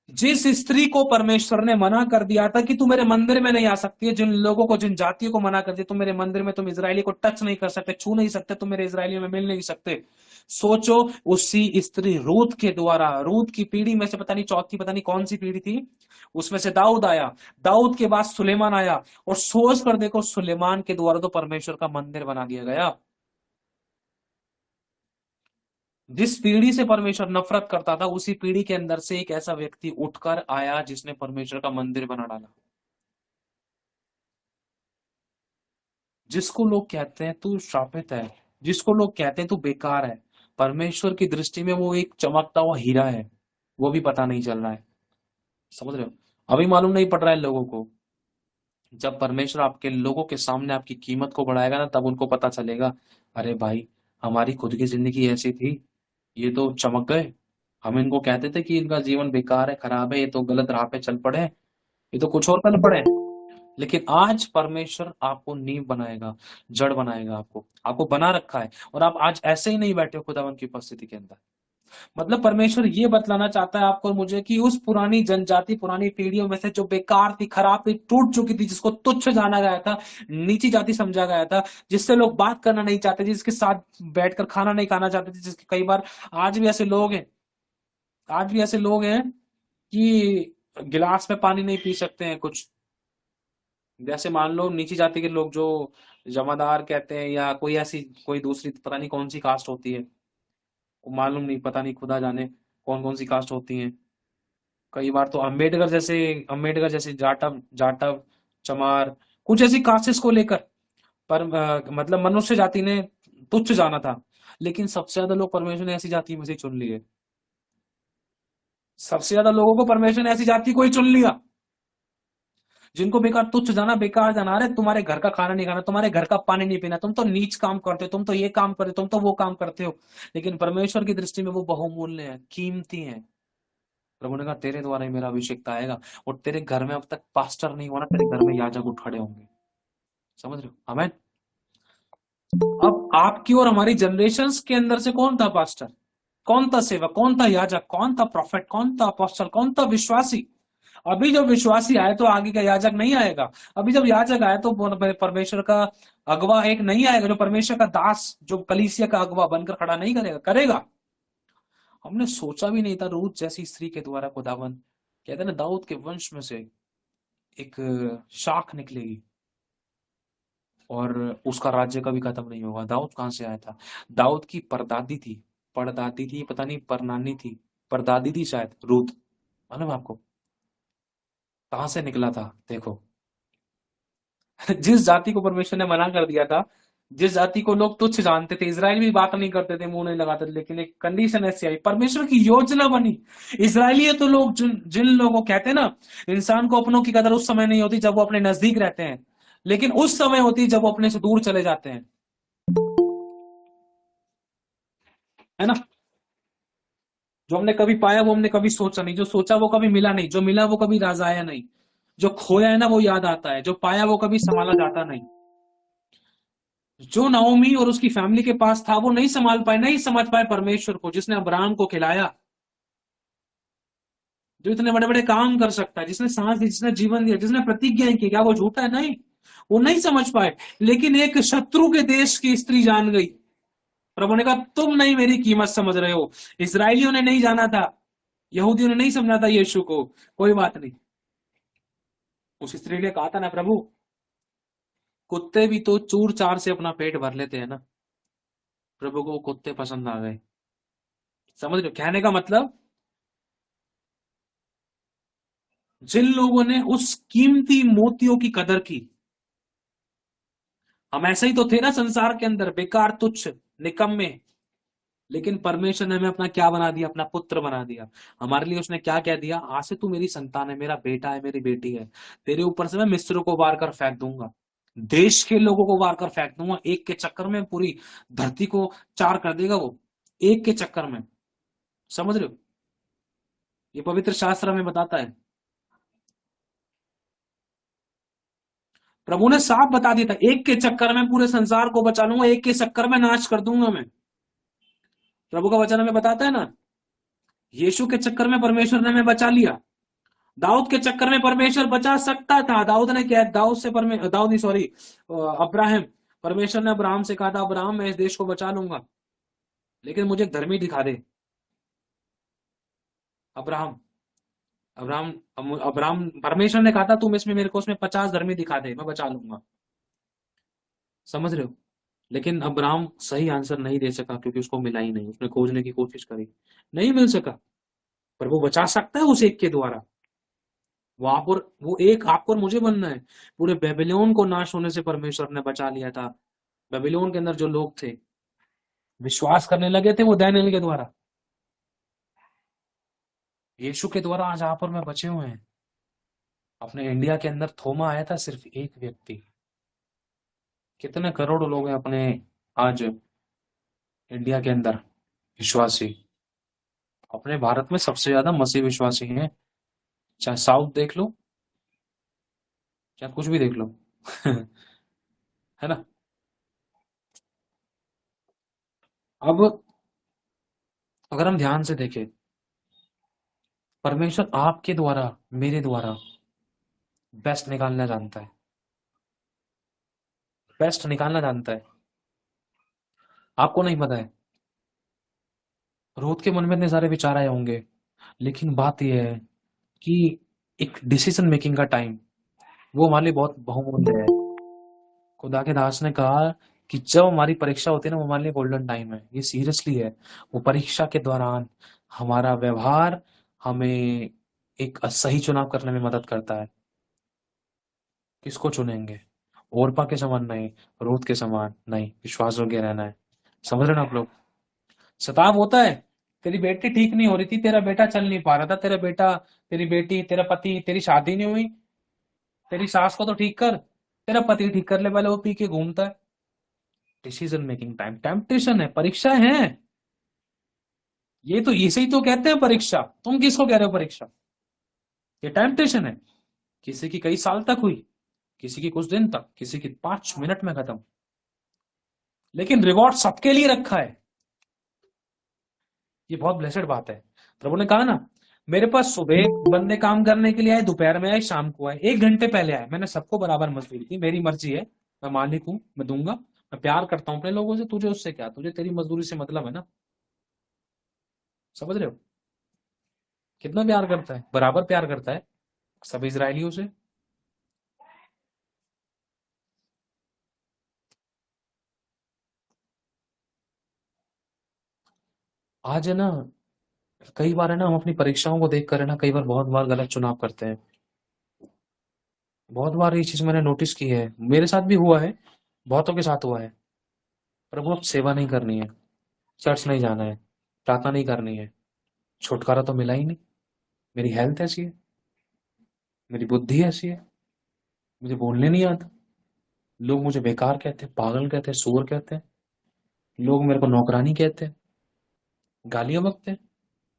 [SPEAKER 2] जिस स्त्री को परमेश्वर ने मना कर दिया था कि तू मेरे मंदिर में नहीं आ सकती है, जिन लोगों को, जिन जातियों को मना कर दिया, तुम मेरे मंदिर में, तुम इजरायली को टच नहीं कर सकते, छू नहीं सकते, तुम मेरे इजरायलियों में मिल नहीं सकते। सोचो, उसी स्त्री रूत के द्वारा, रूत की पीढ़ी में से पता नहीं चौथी, पता नहीं कौन सी पीढ़ी थी, उसमें से दाऊद आया, दाऊद के बाद सुलेमान आया, और सोच कर देखो, सुलेमान के द्वारा तो परमेश्वर का मंदिर बना दिया गया। जिस पीढ़ी से परमेश्वर नफरत करता था, उसी पीढ़ी के अंदर से एक ऐसा व्यक्ति उठकर आया जिसने परमेश्वर का मंदिर बना डाला। जिसको लोग कहते हैं तू श्रापित है, जिसको लोग कहते हैं तू बेकार है, परमेश्वर की दृष्टि में वो एक चमकता हुआ हीरा है, वो भी पता नहीं चल रहा है। समझ रहे हो? अभी मालूम नहीं पड़ रहा है लोगों को। जब परमेश्वर आपके लोगों के सामने आपकी कीमत को बढ़ाएगा ना, तब उनको पता चलेगा, अरे भाई, हमारी खुद की जिंदगी ऐसी थी, ये तो चमक गए। हम इनको कहते थे कि इनका जीवन बेकार है, खराब है, ये तो गलत राह पे चल पड़े, ये तो कुछ और कर पड़े। लेकिन आज परमेश्वर आपको नींव बनाएगा, जड़ बनाएगा, आपको आपको बना रखा है, और आप आज ऐसे ही नहीं बैठे हो खुदावन की उपस्थिति के अंदर। मतलब परमेश्वर ये बतलाना चाहता है आपको और मुझे कि उस पुरानी जनजाति, पुरानी पीढ़ियों में से जो बेकार थी, खराब थी, टूट चुकी थी, जिसको तुच्छ जाना गया था, नीची जाति समझा गया था, जिससे लोग बात करना नहीं चाहते, जिसके साथ बैठकर खाना नहीं खाना चाहते थे, जिसके कई बार आज भी ऐसे लोग हैं, आज भी ऐसे लोग हैं कि गिलास में पानी नहीं पी सकते हैं कुछ। जैसे मान लो नीची जाति के लोग जो जमादार कहते हैं, या कोई ऐसी कोई दूसरी पता नहीं कौन सी कास्ट होती है, वो मालूम नहीं, पता नहीं, खुदा जाने कौन कौन सी कास्ट होती हैं। कई बार तो अम्बेडकर जैसे जाटव जाटव चमार, कुछ ऐसी कास्टेस को लेकर पर मतलब मनुष्य जाति ने तुच्छ जाना था, लेकिन सबसे ज्यादा लोग परमेश्वर ने ऐसी जाति में से चुन लिए। सबसे ज्यादा लोगों को परमेश्वर ने ऐसी जाति को ही चुन लिया जिनको बेकार तुच्छ जाना, बेकार जाना, अरे तुम्हारे घर का खाना नहीं खाना, तुम्हारे घर का पानी नहीं पीना, तुम तो नीच काम करते हो, तुम तो ये काम करते हो, तुम तो वो काम करते हो, लेकिन परमेश्वर की दृष्टि में वो बहुमूल्य है, कीमती है। प्रभु ने कहा तेरे द्वारा ही मेरा अभिषेक आएगा, और तेरे घर में अब तक पास्टर नहीं हुआ ना, तेरे घर में याजक उठ खड़े होंगे। समझ रहे हो? हमें अब आपकी और हमारी जनरेशंस के अंदर से कौन था पास्टर, कौन था सेवक, कौन था याजक, कौन था प्रॉफिट, कौन था अपोस्टल, कौन था विश्वासी? अभी जब विश्वासी आए तो आगे का याजक नहीं आएगा। अभी जब याजक आए तो परमेश्वर का अगवा एक नहीं आएगा, जो परमेश्वर का दास, जो कलीसिया का अगवा बनकर खड़ा नहीं करेगा, करेगा। हमने सोचा भी नहीं था रूथ जैसी स्त्री के द्वारा खुदावन, कहते हैं ना, दाऊद के वंश में से एक शाख निकलेगी और उसका राज्य कभी खत्म नहीं होगा। दाऊद कहां से आया था? दाऊद की परदादी थी, परदादी थी, पता नहीं परनानी थी, परदादी थी शायद, रूथ। मालूम है आपको कहां से निकला था? देखो, जिस जाति को परमेश्वर ने मना कर दिया था, जिस जाति को लोग तुच्छ जानते थे, इजराइल भी बात नहीं करते थे, मुंह नहीं लगाते थे, लेकिन एक कंडीशन ऐसी आई, परमेश्वर की योजना बनी। इसराइली तो लोग जिन लोगों कहते हैं ना, इंसान को अपनों की कदर उस समय नहीं होती जब वो अपने नजदीक रहते हैं, लेकिन उस समय होती जब वो अपने से दूर चले जाते हैं, है ना। जो हमने कभी पाया वो हमने कभी सोचा नहीं, जो सोचा वो कभी मिला नहीं, जो मिला वो कभी राज आया नहीं, जो खोया है ना वो याद आता है, जो पाया वो कभी संभाला जाता नहीं। जो नाओमी और उसकी फैमिली के पास था वो नहीं संभाल पाए, नहीं समझ पाए परमेश्वर को, जिसने अब्राहम को खिलाया, जो इतने बड़े बड़े काम कर सकता है, जिसने सांस दी, जिसने जीवन दिया, जिसने प्रतिज्ञा की, क्या वो झूठा है? नहीं, वो नहीं समझ पाए। लेकिन एक शत्रु के देश की स्त्री जान गई। प्रभु ने कहा तुम नहीं मेरी कीमत समझ रहे हो। इसराइलियों ने नहीं जाना था, यहूदियों ने नहीं समझा था यीशु को, कोई बात नहीं। उस स्त्री ने कहा था ना, प्रभु कुत्ते भी तो चूर चार से अपना पेट भर लेते हैं ना। प्रभु को कुत्ते पसंद आ गए। समझ रहे हो कहने का मतलब? जिन लोगों ने उस कीमती मोतियों की कदर की, हम ऐसे ही तो थे ना संसार के अंदर, बेकार, तुच्छ, निकम्मे, लेकिन परमेश्वर ने हमें अपना क्या बना दिया? अपना पुत्र बना दिया। हमारे लिए उसने क्या कह दिया? आज से तू मेरी संतान है, मेरा बेटा है, मेरी बेटी है। तेरे ऊपर से मैं मिस्र को वार कर फेंक दूंगा, देश के लोगों को वार कर फेंक दूंगा, एक के चक्कर में पूरी धरती को चार कर देगा वो, एक के चक्कर में। समझ रहे हो? ये पवित्र शास्त्र हमें बताता है। प्रभु ने साफ बता दिया था, एक के चक्कर में पूरे संसार को बचा लूंगा, एक के चक्कर में नाश कर दूंगा मैं। प्रभु का वचन हमें बताता है ना, यीशु के चक्कर में परमेश्वर ने हमें बचा लिया। दाऊद के चक्कर में परमेश्वर बचा सकता था। दाऊद ने क्या, दाऊद से दाऊद नहीं, सॉरी, अब्राहम, परमेश्वर ने अब्राहम से कहा था, अब्राहम मैं इस देश को बचा लूंगा, लेकिन मुझे एक धर्मी दिखा दे। अब्राहम अब्राहम अब्राहम परमेश्वर ने कहा था तुम इसमें मेरे को उसमें 50 धर्मी दिखा दे, मैं बचा लूंगा। समझ रहे हो? लेकिन अब्राहम सही आंसर नहीं दे सका, क्योंकि उसको मिला ही नहीं। उसने खोजने की कोशिश करी, नहीं मिल सका। पर वो बचा सकता है उस एक के द्वारा। वहां पर वो एक आपको और मुझे बनना है। पूरे बेबीलोन को नाश होने से परमेश्वर ने बचा लिया था। बेबीलोन के अंदर जो लोग थे, विश्वास करने लगे थे, वो दानियेल के द्वारा, यीशु के द्वारा आज आप और मैं बचे हुए हैं। अपने इंडिया के अंदर थोमा आया था सिर्फ एक व्यक्ति, कितने करोड़ लोग हैं अपने आज इंडिया के अंदर विश्वासी। अपने भारत में सबसे ज्यादा मसीह विश्वासी हैं, चाहे साउथ देख लो, चाहे कुछ भी देख लो। है ना। अब अगर हम ध्यान से देखें, परमेश्वर आपके द्वारा, मेरे द्वारा बेस्ट निकालना जानता है, बेस्ट निकालना जानता है। आपको नहीं पता है, रूथ के मन में इतने सारे विचार आए होंगे, लेकिन बात यह है कि एक डिसीजन मेकिंग का टाइम, वो हमारे लिए बहुत बहुमूल्य है। खुदा के दास ने कहा कि जब हमारी परीक्षा होती है ना, वो हमारे लिए गोल्डन टाइम है। ये सीरियसली है। वो परीक्षा के दौरान हमारा व्यवहार हमें एक सही चुनाव करने में मदद करता है। किसको चुनेंगे? ओरपा के समान नहीं, रूथ के समान नहीं, विश्वास योग्य रहना है। समझ रहे ना आप लोग? सताव होता है, तेरी बेटी ठीक नहीं हो रही थी, तेरा बेटा चल नहीं पा रहा था, तेरा बेटा, तेरी बेटी, तेरा पति, तेरी शादी नहीं हुई, तेरी सास को तो ठीक कर, तेरा पति ठीक कर ले, पहले वो पी के घूमता है। डिसीजन मेकिंग टाइम, टेम्पटेशन है, परीक्षा है। ये तो इसे ही तो कहते हैं परीक्षा। तुम किसको कह रहे हो परीक्षा? ये टेम्पटेशन है। किसी की कई साल तक हुई, किसी की कुछ दिन तक, किसी की 5 मिनट में खत्म, लेकिन रिवॉर्ड सबके लिए रखा है। ये बहुत ब्लेसेड बात है। प्रभु ने कहा ना, मेरे पास सुबह बंदे काम करने के लिए आए, दोपहर में आए, शाम को आए, 1 घंटे पहले आए, मैंने सबको बराबर मजदूरी दी, मेरी मर्जी है, मैं मालिक हूँ, मैं दूंगा, मैं प्यार करता हूँ अपने लोगों से, तुझे उससे क्या, तुझे तेरी मजदूरी से मतलब है ना। समझ रहे हो? कितना प्यार करता है, बराबर प्यार करता है सब इजरायलियों से। आज है ना, कई बार है ना, हम अपनी परीक्षाओं को देखकर है ना, कई बार बहुत बार गलत चुनाव करते हैं। बहुत बार ये चीज मैंने नोटिस की है, मेरे साथ भी हुआ है, बहुतों के साथ हुआ है। प्रभु अब सेवा नहीं करनी है, चर्च नहीं जाना है, प्रार्थना नहीं करनी है, छुटकारा तो मिला ही नहीं, मेरी हेल्थ ऐसी है, मेरी बुद्धि ऐसी है, मुझे बोलने नहीं आता, लोग मुझे बेकार कहते हैं, पागल कहते हैं, सूअर कहते हैं, लोग मेरे को नौकरानी कहते हैं, गालियां बकते हैं,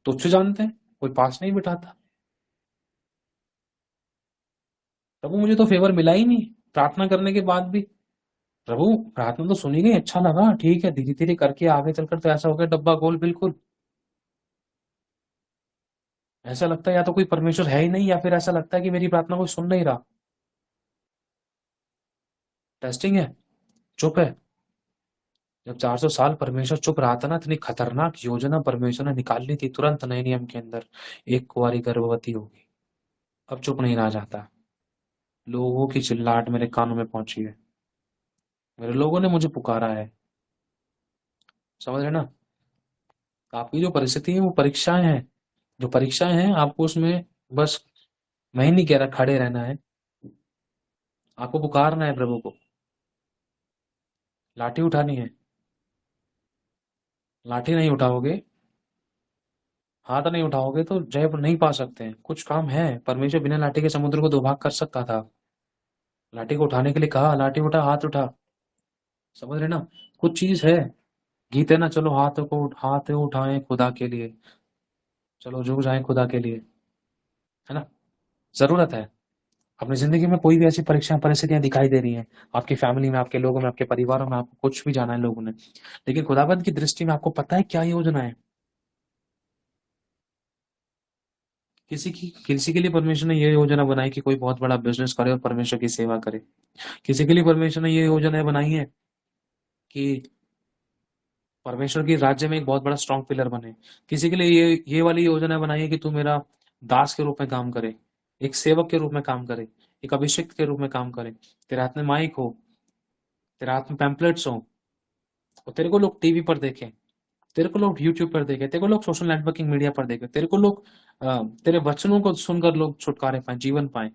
[SPEAKER 2] तुच्छ जानते हैं, कोई पास नहीं बिठाता। प्रभु मुझे तो फेवर मिला ही नहीं, प्रार्थना करने के बाद भी। प्रभु प्रार्थना तो सुनी गई, अच्छा लगा, ठीक है, धीरे धीरे करके आगे चलकर तो ऐसा हो गया डब्बा गोल बिल्कुल। ऐसा लगता है या तो कोई परमेश्वर है ही नहीं, या फिर ऐसा लगता है कि मेरी प्रार्थना कोई सुन नहीं रहा। टेस्टिंग है, चुप है। जब 400 साल परमेश्वर चुप रहा था ना, इतनी खतरनाक योजना परमेश्वर ने निकाली थी तुरंत नए नियम के अंदर, एक कुंवारी गर्भवती होगी। अब चुप नहीं रहा जाता, लोगों की चिल्लाहट मेरे कानों में पहुंची है, मेरे लोगों ने मुझे पुकारा है। समझ रहे ना? आपकी जो परिस्थिति है वो परीक्षाएं हैं, जो परीक्षाएं हैं आपको उसमें बस, मैं ही नहीं कह रहा खड़े रहना है, आपको पुकारना है प्रभु को, लाठी उठानी है। लाठी नहीं उठाओगे, हाथ नहीं उठाओगे तो जय नहीं पा सकते हैं। कुछ काम है, परमेश्वर बिना लाठी के समुद्र को दो भाग कर सकता था, लाठी को उठाने के लिए कहा, लाठी उठा, हाथ उठा। समझ रहे ना? कुछ चीज है, गीत है ना, चलो हाथ उठाएं खुदा के लिए, चलो झुक जाएं खुदा के लिए, है ना? जरूरत है। अपनी जिंदगी में कोई भी ऐसी परीक्षा परिस्थितियां दिखाई दे रही हैं, आपकी फैमिली में, आपके लोगों में, आपके परिवारों में, आपको कुछ भी जाना है लोगों ने, लेकिन खुदाबंद की दृष्टि में आपको पता है क्या योजना है? किसी के लिए परमेश्वर ने ये योजना बनाई कि कोई बहुत बड़ा बिजनेस करे और परमेश्वर की सेवा करे। किसी के लिए परमेश्वर ने ये योजना बनाई है कि परमेश्वर की राज्य में एक बहुत बड़ा स्ट्रॉन्ग पिलर बने। किसी के लिए ये वाली योजना बनाई है कि तू मेरा दास के रूप में काम करे, एक सेवक के रूप में काम करे, एक अभिषेक के रूप में काम करे, तेरे हाथ में माइक हो, तेरे हाथ में पैम्पलेट्स हो, और तेरे को लोग टीवी पर देखें, तेरे को लोग यूट्यूब पर देखें, तेरे को लोग सोशल नेटवर्किंग मीडिया पर देखें, तेरे को लोग तेरे वचनों को सुनकर लोग छुटकारे पाए, जीवन पाए,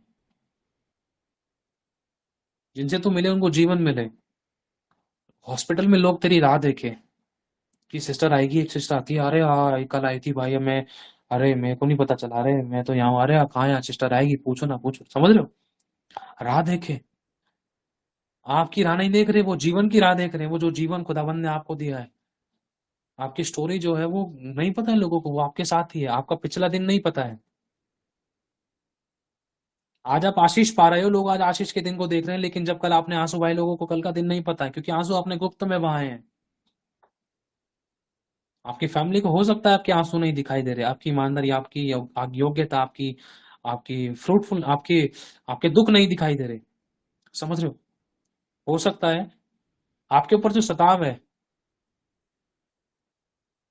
[SPEAKER 2] जिनसे तू मिले उनको जीवन मिले। हॉस्पिटल में लोग तेरी राह देखें कि सिस्टर आएगी, एक सिस्टर आती है, अरे हाँ कल आई थी भाई, अब मैं, अरे मेरे को नहीं पता चला, अरे मैं तो यहाँ हूँ, अरे कहाँ यहाँ सिस्टर आएगी, पूछो ना पूछो। समझ रहे हो? राह देखे, आपकी राह नहीं देख रहे, वो जीवन की राह देख रहे हैं, वो जो जीवन खुदाबंद ने आपको दिया है। आपकी स्टोरी जो है वो नहीं पता है लोगों को, वो आपके साथ ही है, आपका पिछला दिन नहीं पता है। आज आप आशीष पा रहे हो, लोग आज आशीष के दिन को देख रहे हैं, लेकिन जब कल आपने आंसू भाई, लोगों को कल का दिन नहीं पता है, क्योंकि आंसू आपने गुप्त में बहाए हैं। आपकी फैमिली को हो सकता है आपके आंसू नहीं दिखाई दे रहे, आपकी ईमानदारी, आपकी योग्यता, आपकी आपकी फ्रूटफुल, आपके आपके दुख नहीं दिखाई दे रहे। समझ रहे हो सकता है आपके ऊपर जो सताव है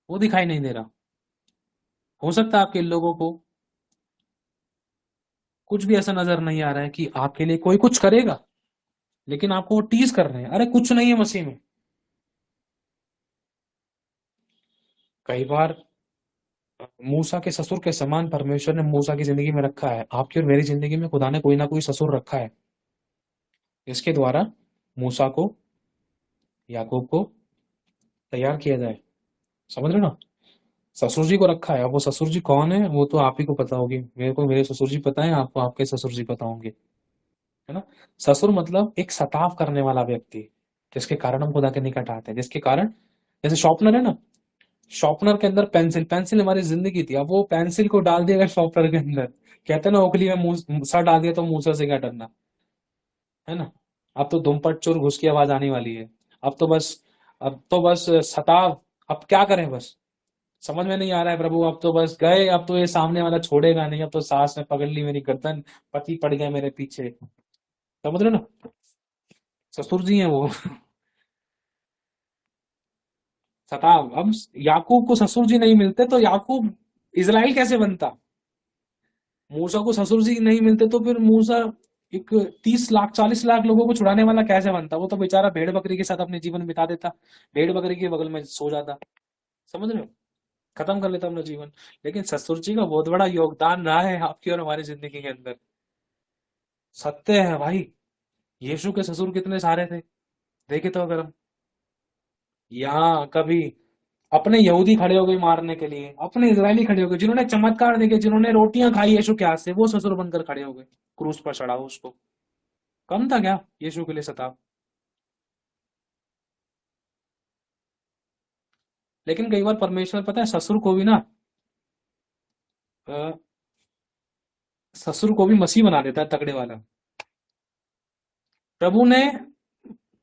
[SPEAKER 2] वो दिखाई नहीं दे रहा। हो सकता है आपके लोगों को कुछ भी ऐसा नजर नहीं आ रहा है कि आपके लिए कोई कुछ करेगा, लेकिन आपको वो टीज कर रहे हैं, अरे कुछ नहीं है मसीह में। कई बार मूसा के ससुर के समान परमेश्वर ने मूसा की जिंदगी में रखा है, आपकी और मेरी जिंदगी में खुदा ने कोई ना कोई ससुर रखा है, इसके द्वारा मूसा को, याकूब को तैयार किया जाए। समझ रहे हो ना? ससुर जी को रखा है, अब वो ससुर जी कौन है वो तो आप ही को पता होगी, मेरे को मेरे ससुर जी पता है, आपको आपके ससुर जी पता होंगे, है ना? ससुर मतलब एक सताव करने वाला व्यक्ति, जिसके कारण हम खुदा के निकट आते हैं, जिसके कारण, जैसे शॉर्पनर है ना, शॉर्पनर के अंदर पेंसिल, पेंसिल हमारी जिंदगी थी, अब वो पेंसिल को डाल दिया अगर शॉर्पनर के अंदर, कहते हैं ना ओखली में मूसा डाल दिया तो मूसा से क्या डरना, है ना? अब तो धुमपट चोर घुस की आवाज आने वाली है। अब तो बस, अब तो बस सताव, अब क्या करें बस, समझ में नहीं आ रहा है प्रभु, अब तो बस गए, अब तो ये सामने वाला छोड़ेगा नहीं, अब तो सास ने पकड़ ली मेरी गर्दन, पति पड़ गए मेरे पीछे। समझ रहे हो ना, ससुर जी हैं वो। सताव। अब याकूब को ससुर जी नहीं मिलते तो याकूब इजराइल कैसे बनता? मूसा को ससुर जी नहीं मिलते तो फिर मूसा एक 30 लाख 40 लाख लोगों को छुड़ाने वाला कैसे बनता? वो तो बेचारा भेड़ बकरी के साथ अपने जीवन बिता देता, भेड़ बकरी के बगल में सो जाता। समझ रहे हो, खत्म कर लेता अपना जीवन। लेकिन ससुर जी का बहुत बड़ा योगदान रहा है आपकी और हमारी जिंदगी के अंदर। सत्य है भाई, यीशु के ससुर कितने सारे थे, देखे तो अगर हम यहाँ कभी अपने यहूदी खड़े हो गए मारने के लिए, अपने इजरायली खड़े हो गए, जिन्होंने चमत्कार देखे, जिन्होंने रोटियां खाई यीशु के हाथ से, वो ससुर बनकर खड़े हो गए, क्रूस पर चढ़ाओ उसको। कम था क्या यीशु के लिए सताव? लेकिन कई बार परमेश्वर पता है ससुर को भी ना, अ, ससुर को भी मसीह बना देता है तगड़े वाला। प्रभु ने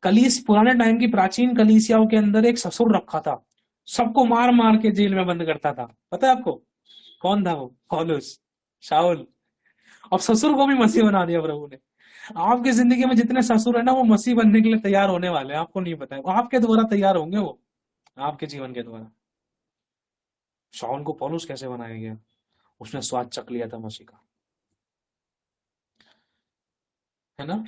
[SPEAKER 2] पुराने टाइम की प्राचीन कलीसियाओं के अंदर एक ससुर रखा था, सबको मार मार के जेल में बंद करता था। पता है आपको कौन था वो? पौलुस, शाऊल। अब ससुर को भी मसीह बना दिया प्रभु ने। आपकी जिंदगी में जितने ससुर है ना, वो मसीह बनने के लिए तैयार होने वाले हैं, आपको नहीं पता है, वो आपके द्वारा तैयार होंगे, वो आपके जीवन के द्वारा। शाऊल को पौलुस कैसे बनाया गया? उसने स्वाद चख लिया था मसीह का, है ना।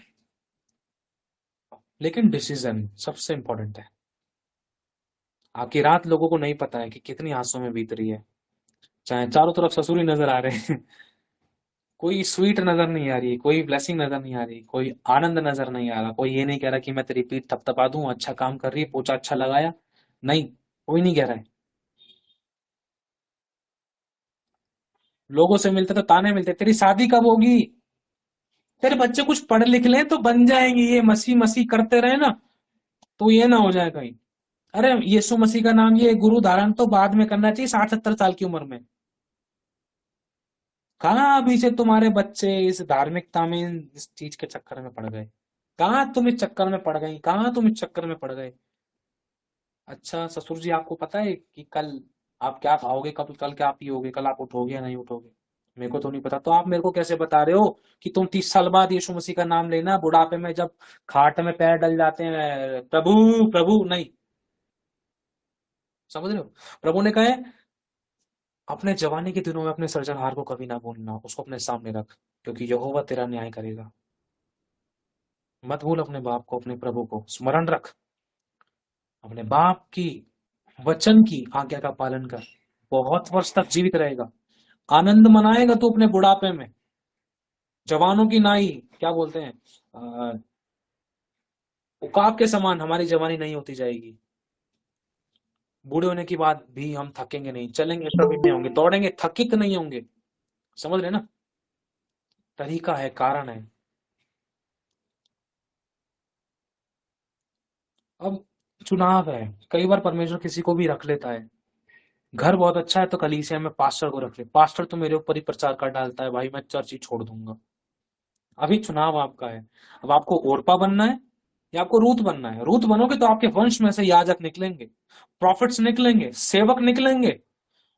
[SPEAKER 2] लेकिन डिसीजन सबसे इंपॉर्टेंट है। आपकी रात लोगों को नहीं पता है कि कितनी आंसू में बीत रही है, चाहे चारों तरफ ससुर ही नजर आ रहे हैं। कोई स्वीट नजर नहीं आ रही, कोई ब्लेसिंग नजर नहीं आ रही, कोई आनंद नजर नहीं आ रहा, कोई ये नहीं कह रहा कि मैं तेरी पीठ थपथपा दूं, अच्छा काम कर रही है, पोछा अच्छा लगाया। नहीं, कोई नहीं कह रहा है। लोगों से मिलते तो ताने मिलते, तेरी शादी कब होगी, तेरे बच्चे कुछ पढ़ लिख लें तो बन जाएंगे, ये मसीह मसीह करते रहे ना तो ये ना हो जाए कहीं। अरे यीशु मसीह का नाम, ये गुरु धारण तो बाद में करना चाहिए, 60-70 साल की उम्र में। कहाँ अभी से तुम्हारे बच्चे इस धार्मिकता में, इस चीज के चक्कर में पड़ गए? कहाँ तुम इस चक्कर में पड़ गई, कहाँ तुम इस चक्कर में पड़ गए? अच्छा ससुर जी, आपको पता है कि कल आप क्या खाओगे, कल कल क्या पियोगे, कल आप उठोगे या नहीं उठोगे? मेरे को तो नहीं पता, तो आप मेरे को कैसे बता रहे हो कि तुम 30 साल बाद यीशु मसीह का नाम लेना, बुढ़ापे में जब खाट में पैर डल जाते हैं, प्रभु प्रभु नहीं। समझ रहे हो, प्रभु ने कहा है अपने जवानी के दिनों में अपने सृजनहार को कभी ना भूलना, उसको अपने सामने रख, क्योंकि यहोवा तेरा न्याय करेगा। मत भूल अपने बाप को, अपने प्रभु को स्मरण रख, अपने बाप की वचन की आज्ञा का पालन कर, बहुत वर्ष तक जीवित रहेगा, आनंद मनाएगा तू अपने बुढ़ापे में। जवानों की नाई, क्या बोलते हैं, उकाब के समान हमारी जवानी नहीं होती जाएगी। बूढ़े होने के बाद भी हम थकेंगे नहीं, चलेंगे तभी नहीं होंगे, दौड़ेंगे थकित नहीं होंगे। समझ रहे ना, तरीका है, कारण है। अब चुनाव है, कई बार परमेश्वर किसी को भी रख लेता है। घर बहुत अच्छा है तो कलीसिया में पास्टर को रख ले, पास्टर तो मेरे ऊपर ही प्रचार कर डालता है, भाई मैं चर्च ही छोड़ दूंगा। अभी चुनाव आपका है, अब आपको ओरपा बनना है या आपको रूत बनना है। रूत बनोगे तो आपके वंश में से याजक निकलेंगे, प्रॉफिट्स निकलेंगे, सेवक निकलेंगे,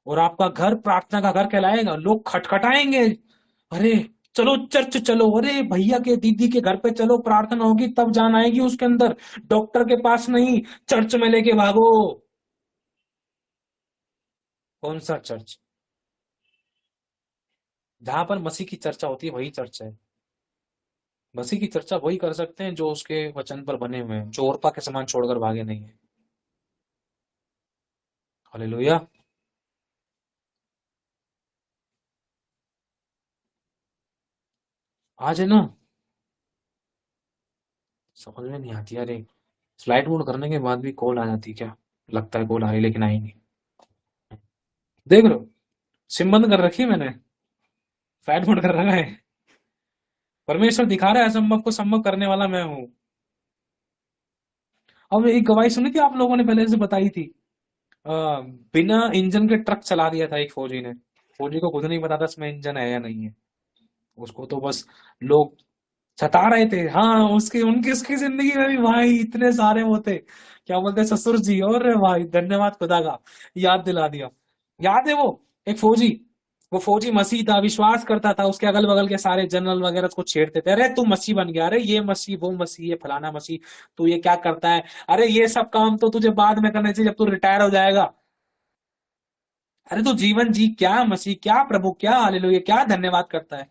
[SPEAKER 2] और आपका घर प्रार्थना का घर कहलाएगा। लोग खटखटाएंगे, अरे चलो चर्च चलो, अरे भैया के दीदी के घर पे चलो, प्रार्थना होगी तब जान आएगी उसके अंदर, डॉक्टर के पास नहीं, चर्च में लेके भागो। कौन सा चर्च? जहां पर मसीह की चर्चा होती है वही चर्च है। मसीह की चर्चा वही कर सकते हैं जो उसके वचन पर बने हुए हैं, जो ओरपा के समान छोड़कर भागे नहीं है। हालेलुया। आज है ना, समझ में नहीं आती यार, फ्लाइट मोड करने के बाद भी कॉल आ जाती है क्या? लगता है कॉल आ रही लेकिन आई नहीं। देख लो, सिम बंद कर रखी है मैंने, फ्लाइट मोड कर रखा है। परमेश्वर दिखा रहा है असंभव को संभव करने वाला मैं हूँ। अब एक गवाही सुनी थी आप लोगों ने, पहले से बताई थी। अ, बिना इंजन के ट्रक चला दिया था एक फौजी ने। फौजी को खुद नहीं पता था इसमें इंजन है या नहीं है, उसको तो बस लोग सता रहे थे। हाँ, उसकी उनकी उसकी जिंदगी में भी भाई इतने सारे वो थे, क्या बोलते हैं, ससुर जी, और भाई धन्यवाद खुदा का, याद दिला दिया। याद है वो फौजी मसीह था, विश्वास करता था, उसके अगल बगल के सारे जनरल वगैरह उसको छेड़ते थे, अरे तू मसीह बन गया, अरे ये मसीह वो मसीह ये फलाना मसीह, तू ये क्या करता है, अरे ये सब काम तो तुझे बाद में करना चाहिए जब तू रिटायर हो जाएगा, अरे तू जीवन जी, क्या मसीह, क्या प्रभु, क्या हालेलुया, क्या धन्यवाद करता है।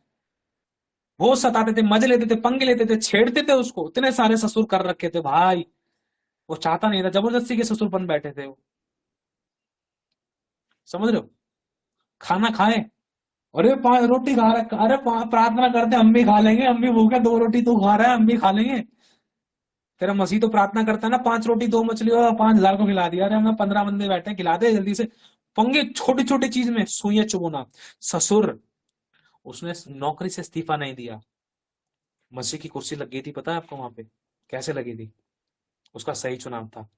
[SPEAKER 2] वो सताते थे, मजे लेते थे, पंगे लेते थे, छेड़ते थे उसको, इतने सारे ससुर कर रखे थे भाई, वो चाहता नहीं था, जबरदस्ती के ससुर बन बैठे थे वो, समझ रहे हो। खाना खाए, अरे पांच रोटी खा रहा, अरे प्रार्थना करते हम भी खा लेंगे, हम भी भूखे, दो रोटी तू खा रहा है हम भी खा लेंगे। तेरा मसीह तो प्रार्थना करता है ना, 5 रोटी 2 मछली और 5,000 को खिला दिया, अरे हमें 15 बंदे बैठे हैं, खिला दे जल्दी से। पंगे छोटी छोटी चीज में सुइयां चुभोना। ससुर, उसने नौकरी से इस्तीफा नहीं दिया, मसीह की कुर्सी लग गई थी, पता है आपको वहां पे कैसे लगी थी, उसका सही चुनाव था।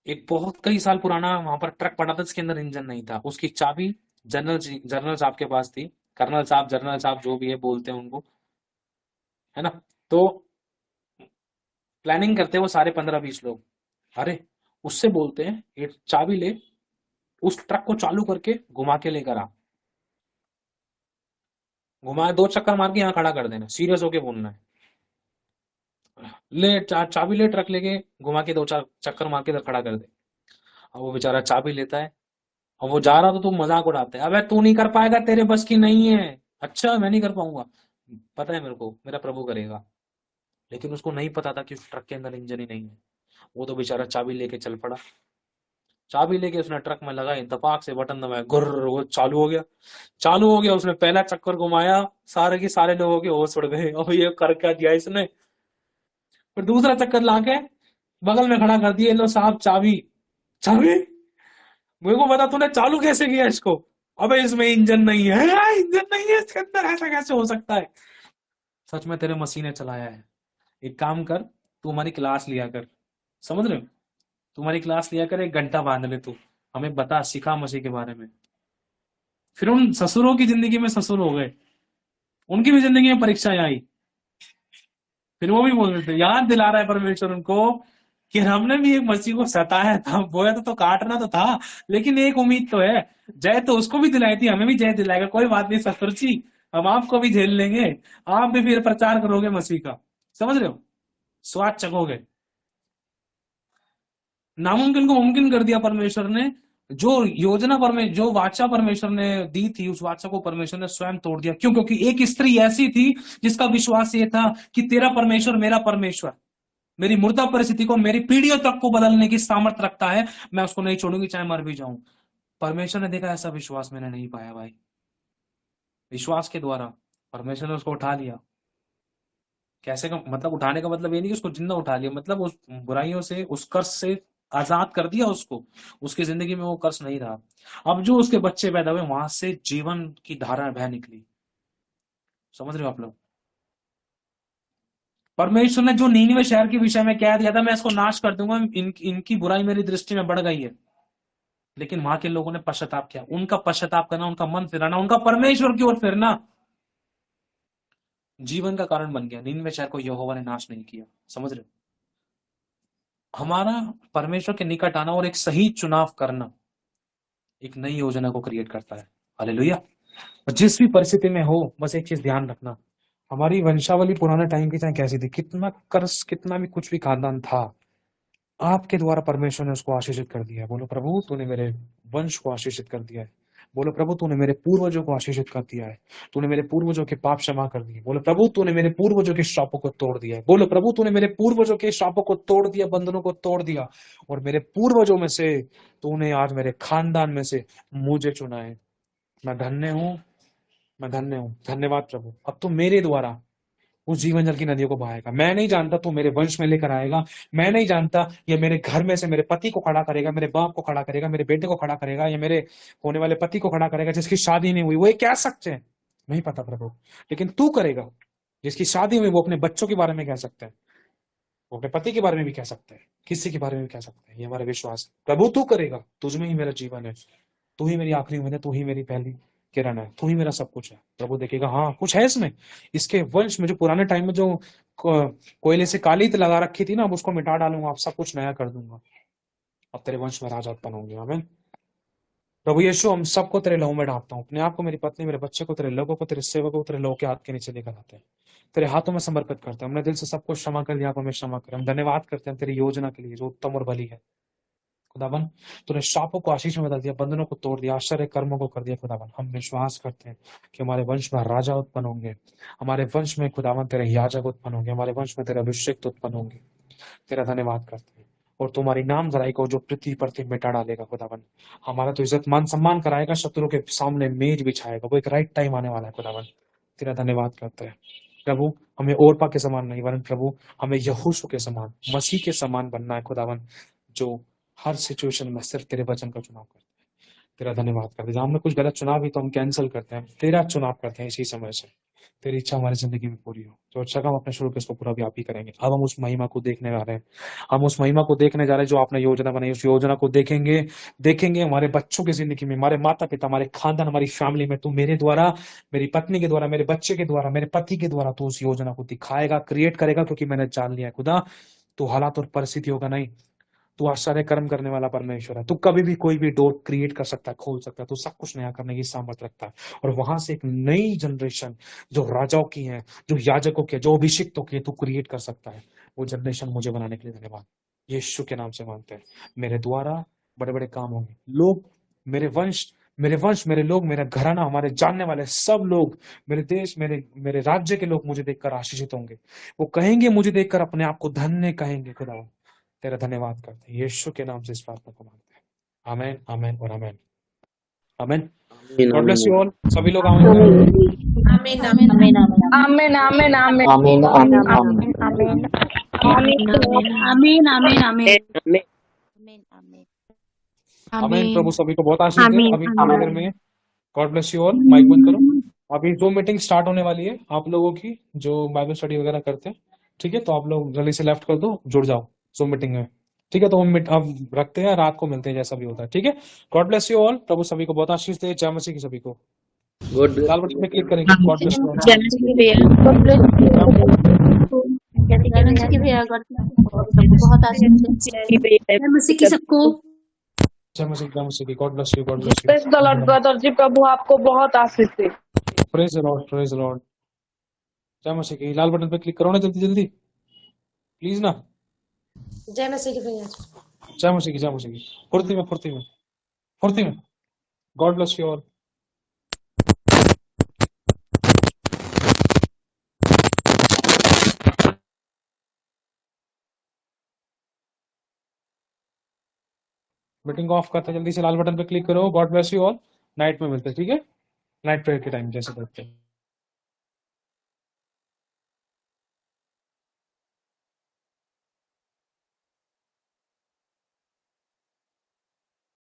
[SPEAKER 2] एक बहुत कई साल पुराना वहां पर ट्रक पड़ा था जिसके अंदर इंजन नहीं था, उसकी चाबी जनरल साहब के पास थी, कर्नल साहब, जनरल साहब जो भी है बोलते हैं उनको, है ना। तो प्लानिंग करते हैं वो सारे 15-20 लोग, अरे उससे बोलते हैं ये चाबी ले, उस ट्रक को चालू करके घुमा के लेकर आ, घुमा 2 चक्कर मार के यहाँ खड़ा कर देना, सीरियस होके बोलना है, ले चाबी ले, ट्रक लेके घुमा के 2-4 चक्कर मार के इधर खड़ा कर दे। अब वो बेचारा चाबी लेता है, और वो जा रहा तो तू मजाक उड़ाता है, अबे तू नहीं कर पाएगा, तेरे बस की नहीं है। अच्छा मैं नहीं कर पाऊंगा, पता है मेरे को, मेरा प्रभु करेगा। लेकिन उसको नहीं पता था कि उस ट्रक के अंदर इंजन ही नहीं है। वो तो बेचारा चाबी लेके चल पड़ा, चाबी लेके उसने ट्रक में लगाई, इत्तेफाक से बटन दबाया, गुर्र, वो चालू हो गया। चालू हो गया, उसने पहला चक्कर घुमाया, सारे के सारे लोगों के होश उड़ गए, और ये कर क्या दिया इसने। फिर दूसरा चक्कर लाके बगल में खड़ा कर दिया, लो साहब चाबी। चाबी, मेरे को बता तूने चालू कैसे किया इसको। अबे इसमें इंजन नहीं है, इंजन नहीं है इसके अंदर, ऐसा कैसे हो सकता है। सच में तेरे मसीह ने चलाया है। एक काम कर, तू हमारी क्लास लिया कर, समझ रहे हो, तुम्हारी क्लास लिया कर, 1 घंटा बांध ले तू, हमें बता, सिखा मसीह के बारे में। फिर उन ससुरों की जिंदगी में ससुर हो गए, उनकी भी जिंदगी में परीक्षाएं आई। फिर वो भी बोल रहे थे, याद दिला रहा है परमेश्वर उनको कि हमने भी एक मसीह को सताया था, बोया तो काटना तो था, लेकिन एक उम्मीद तो है, जय तो उसको भी दिलाई थी, हमें भी जय दिलाएगा, कोई बात नहीं ससुर जी, हम आपको भी झेल लेंगे, आप भी फिर प्रचार करोगे मसीह का, समझ रहे हो, स्वाद चखोगे। नामुमकिन को मुमकिन कर दिया परमेश्वर ने। जो योजना जो वाचा परमेश्वर ने दी थी, उस वाचा को परमेश्वर ने स्वयं तोड़ दिया। क्यों? क्योंकि एक स्त्री ऐसी थी जिसका विश्वास ये था कि तेरा परमेश्वर मेरा परमेश्वर मेरी मुर्दा परिस्थिति को, मेरी पीढ़ियों तक को बदलने की सामर्थ्य रखता है, मैं उसको नहीं छोड़ूंगी चाहे मर भी जाऊं। परमेश्वर ने देखा ऐसा विश्वास मैंने नहीं पाया भाई, विश्वास के द्वारा परमेश्वर ने उसको उठा लिया। कैसे का मतलब, उठाने का मतलब ये नहीं कि उसको जिंदा उठा लिया, मतलब उस बुराइयों से, उस कर्ज से आजाद कर दिया उसको, उसकी जिंदगी में वो कर्ज नहीं रहा। अब जो उसके बच्चे पैदा हुए, वहां से जीवन की धारा बह निकली, समझ रहे हो आप लोग। परमेश्वर ने जो नीनवे शहर के विषय में कह दिया था, मैं इसको नाश कर दूंगा, इनकी बुराई मेरी दृष्टि में बढ़ गई है, लेकिन वहां के लोगों ने पश्चाताप किया। उनका पश्चाताप करना, उनका मन फिराना, उनका परमेश्वर की ओर फिरना जीवन का कारण बन गया। नीनवे शहर को यहोवा ने नाश नहीं किया, समझ रहे हो। हमारा परमेश्वर के निकट आना और एक सही चुनाव करना एक नई योजना को क्रिएट करता है। हालेलुया। और जिस भी परिस्थिति में हो, बस एक चीज ध्यान रखना, हमारी वंशावली पुराने टाइम की चाहे कैसी थी, कितना कर्ज, कितना भी कुछ भी खानदान था, आपके द्वारा परमेश्वर ने उसको आशीषित कर दिया है। बोलो प्रभु तूने मेरे वंश को आशीषित कर दिया है। बोलो प्रभु तूने मेरे पूर्वजों को आशीषित कर दिया है। तूने मेरे पूर्वजों के पाप क्षमा कर दिए। बोलो प्रभु तूने मेरे पूर्वजों के श्रापों को तोड़ दिया है। बोलो प्रभु तूने मेरे पूर्वजों के श्रापों को तोड़ दिया, बंधनों को तोड़ दिया, और मेरे पूर्वजों में से तूने आज मेरे खानदान में से मुझे चुना है। मैं धन्य हूं, मैं धन्य हूं। धन्यवाद प्रभु, अब तू मेरे द्वारा उस जीवन जल की नदियों को बहाएगा। मैं नहीं जानता तू मेरे वंश में लेकर आएगा, मैं नहीं जानता ये मेरे घर में से मेरे पति को खड़ा करेगा, मेरे बाप को खड़ा करेगा, मेरे बेटे को खड़ा करेगा, या मेरे होने वाले पति को खड़ा करेगा जिसकी शादी नहीं हुई, वो ये कह सकते हैं, नहीं पता प्रभु, लेकिन तू करेगा। जिसकी शादी हुई वो अपने बच्चों के बारे में कह सकते हैं, वो अपने पति के बारे में भी कह सकते हैं, किसी के बारे में भी कह सकते हैं, ये हमारा विश्वास है। प्रभु तू करेगा, तुझ में ही मेरा जीवन है, तू ही मेरी आखिरी उम्मीद है, तू ही मेरी पहली किरण है, तू ही मेरा सब कुछ है। प्रभु देखेगा हाँ कुछ है इसमें, इसके वंश में जो पुराने टाइम में जो कोयले से कालीत लगा रखी थी ना, अब उसको मिटा डालूंगा, अब सब कुछ नया कर दूंगा। अब तेरे वंश में राजा उत्पन्न होंगे। आमीन। प्रभु यीशु, हम सबको तेरे लहू में डालता हूँ, अपने आप को, मेरी पत्नी, मेरे बच्चे को, तेरे लोगों को, तेरे सेवकों को तेरे लहू के हाथ के नीचे लेकर आते हैं, तेरे हाथों में समर्पित करते हैं। हमने दिल से सबको क्षमा कर दिया, आप हमें क्षमा करें। हम धन्यवाद करते हैं तेरी योजना के लिए जो उत्तम और भली है। खुदावन, तूने शापों को आशीष में बदल दिया, बंधनों को तोड़ दिया, आश्चर्य कर्मों को कर दिया। खुदावन, हम विश्वास करते हैं कि हमारे वंश में राजा उत्पन्न होंगे, हमारे वंश में खुदावन तेरे याजक उत्पन्न होंगे, हमारे वंश में तेरे अभिषेक उत्पन्न होंगे। तेरा धन्यवाद करते हैं। और तुम्हारी नाम धराई को जो पृथ्वी पर थी मिटा डालेगा। खुदावन, हमारा तो इज्जत मान सम्मान कराएगा, शत्रु के सामने मेज बिछाएगा। वो एक राइट टाइम आने वाला है। खुदावन, तेरा धन्यवाद करते हैं। प्रभु, हमें ओरपा के समान नहीं, वरन प्रभु हमें यहोशू के समान, मसीह के समान बनना है। खुदावन, जो हर सिचुएशन में सिर्फ तेरे वचन का चुनाव करते हैं। तेरा धन्यवाद करते हैं। जहां हमने कुछ गलत चुनाव भी तो हम कैंसिल करते हैं, तेरा चुनाव करते हैं इसी समय से। तेरी इच्छा हमारी जिंदगी में पूरी हो। जो अच्छा काम अपने शुरू के उसको पूरा भी आप ही करेंगे। अब हम उस महिमा को देखने जा रहे हैं। हम उस महिमा को देखने जा रहे हैं जो आपने योजना बनाई। उस योजना को देखेंगे, देखेंगे हमारे बच्चों की जिंदगी में, हमारे माता पिता, हमारे खानदान, हमारी फैमिली में। तू मेरे द्वारा, मेरी पत्नी के द्वारा, मेरे बच्चे के द्वारा, मेरे पति के द्वारा तू उस योजना को दिखाएगा, क्रिएट करेगा, क्योंकि मैंने जान लिया है खुदा, तू हालात और परिस्थितियों का नहीं, तू आश्चर्य कर्म करने वाला परमेश्वर है। तू कभी भी कोई भी डोर क्रिएट कर सकता है, खोल सकता है। तू सब कुछ नया करने की सामर्थ्य रखता है। और वहां से एक नई जनरेशन जो राजाओं की है, जो याजकों की है, जो अभिषिक्तों की है, तू क्रिएट कर सकता है। वो जनरेशन मुझे बनाने के लिए धन्यवाद। यीशु के नाम से मांगते हैं। मेरे द्वारा बड़े बड़े काम होंगे। लोग, मेरे वंश, मेरे लोग, मेरा घराना, हमारे जानने वाले सब लोग, मेरे देश, मेरे राज्य के लोग मुझे देखकर आशीषित होंगे। वो कहेंगे, मुझे देखकर अपने आप को धन्य कहेंगे। खुदा, तेरा धन्यवाद करते हैं। यीशु के नाम से इस प्रार्थना को मांगते हैं। आमेन, आमेन और आमेन। आमेन।
[SPEAKER 3] आमीन
[SPEAKER 2] गॉड ब्लेस
[SPEAKER 3] आमीन
[SPEAKER 2] यू ऑल। सभी लोग आमेन करें।
[SPEAKER 4] Amen, amen, amen,
[SPEAKER 5] Amen, amen, amen,
[SPEAKER 3] आमीन आमीन
[SPEAKER 5] amen, amen. Amen.
[SPEAKER 4] amen, amen, amen,
[SPEAKER 3] आमीन।
[SPEAKER 4] amen, amen.
[SPEAKER 2] आमेन। प्रभु सभी को बहुत आशीष दे।
[SPEAKER 1] आमीन,
[SPEAKER 2] अभी थोड़ी
[SPEAKER 1] आमीन।
[SPEAKER 2] देर में God bless you all. Mike बंद करो। अभी जो मीटिंग स्टार्ट होने वाली है आप लोगों की, जो बाइबल स्टडी वगैरह करते हैं, ठीक है, तो आप लोग जल्दी से लेफ्ट कर दो, जुड़ जाओ जो मीटिंग में। ठीक है, तो हम अब रखते हैं, रात को मिलते हैं जैसा भी होता है। ठीक है, गॉड ब्लेस यू ऑल। प्रभु सभी को बहुत आशीष दे। जय मसीह की सभी को।
[SPEAKER 3] गॉड ब्लेस
[SPEAKER 2] लाल बटन पे क्लिक करेंगे। God bless you all.
[SPEAKER 4] जय मसीह भैया,
[SPEAKER 5] God bless you.
[SPEAKER 4] जय मसीह भैया, गॉड सबको बहुत आशीष दे। जय मसीह की सबको।
[SPEAKER 2] जय मसीह, जय मसीह की। God bless you, God bless
[SPEAKER 5] Praise the Lord,
[SPEAKER 2] you.
[SPEAKER 5] brother ji, प्रभु आपको बहुत आशीष दे।
[SPEAKER 2] Praise the lord, praise the lord. जय मसीह की। लाल बटन पे क्लिक करो ना जल्दी जल्दी, प्लीज ना।
[SPEAKER 6] जय मसीह की भैया।
[SPEAKER 2] जय मसीह की, जय मसीह की। फुर्ती में, फुर्ती में, फुर्ती में। God bless you all. Meeting को ऑफ करते हैं, जल्दी से लाल बटन पे क्लिक करो। God bless you all. Night में मिलते हैं, ठीक है, नाइट प्रेयर के टाइम जैसे करते हैं।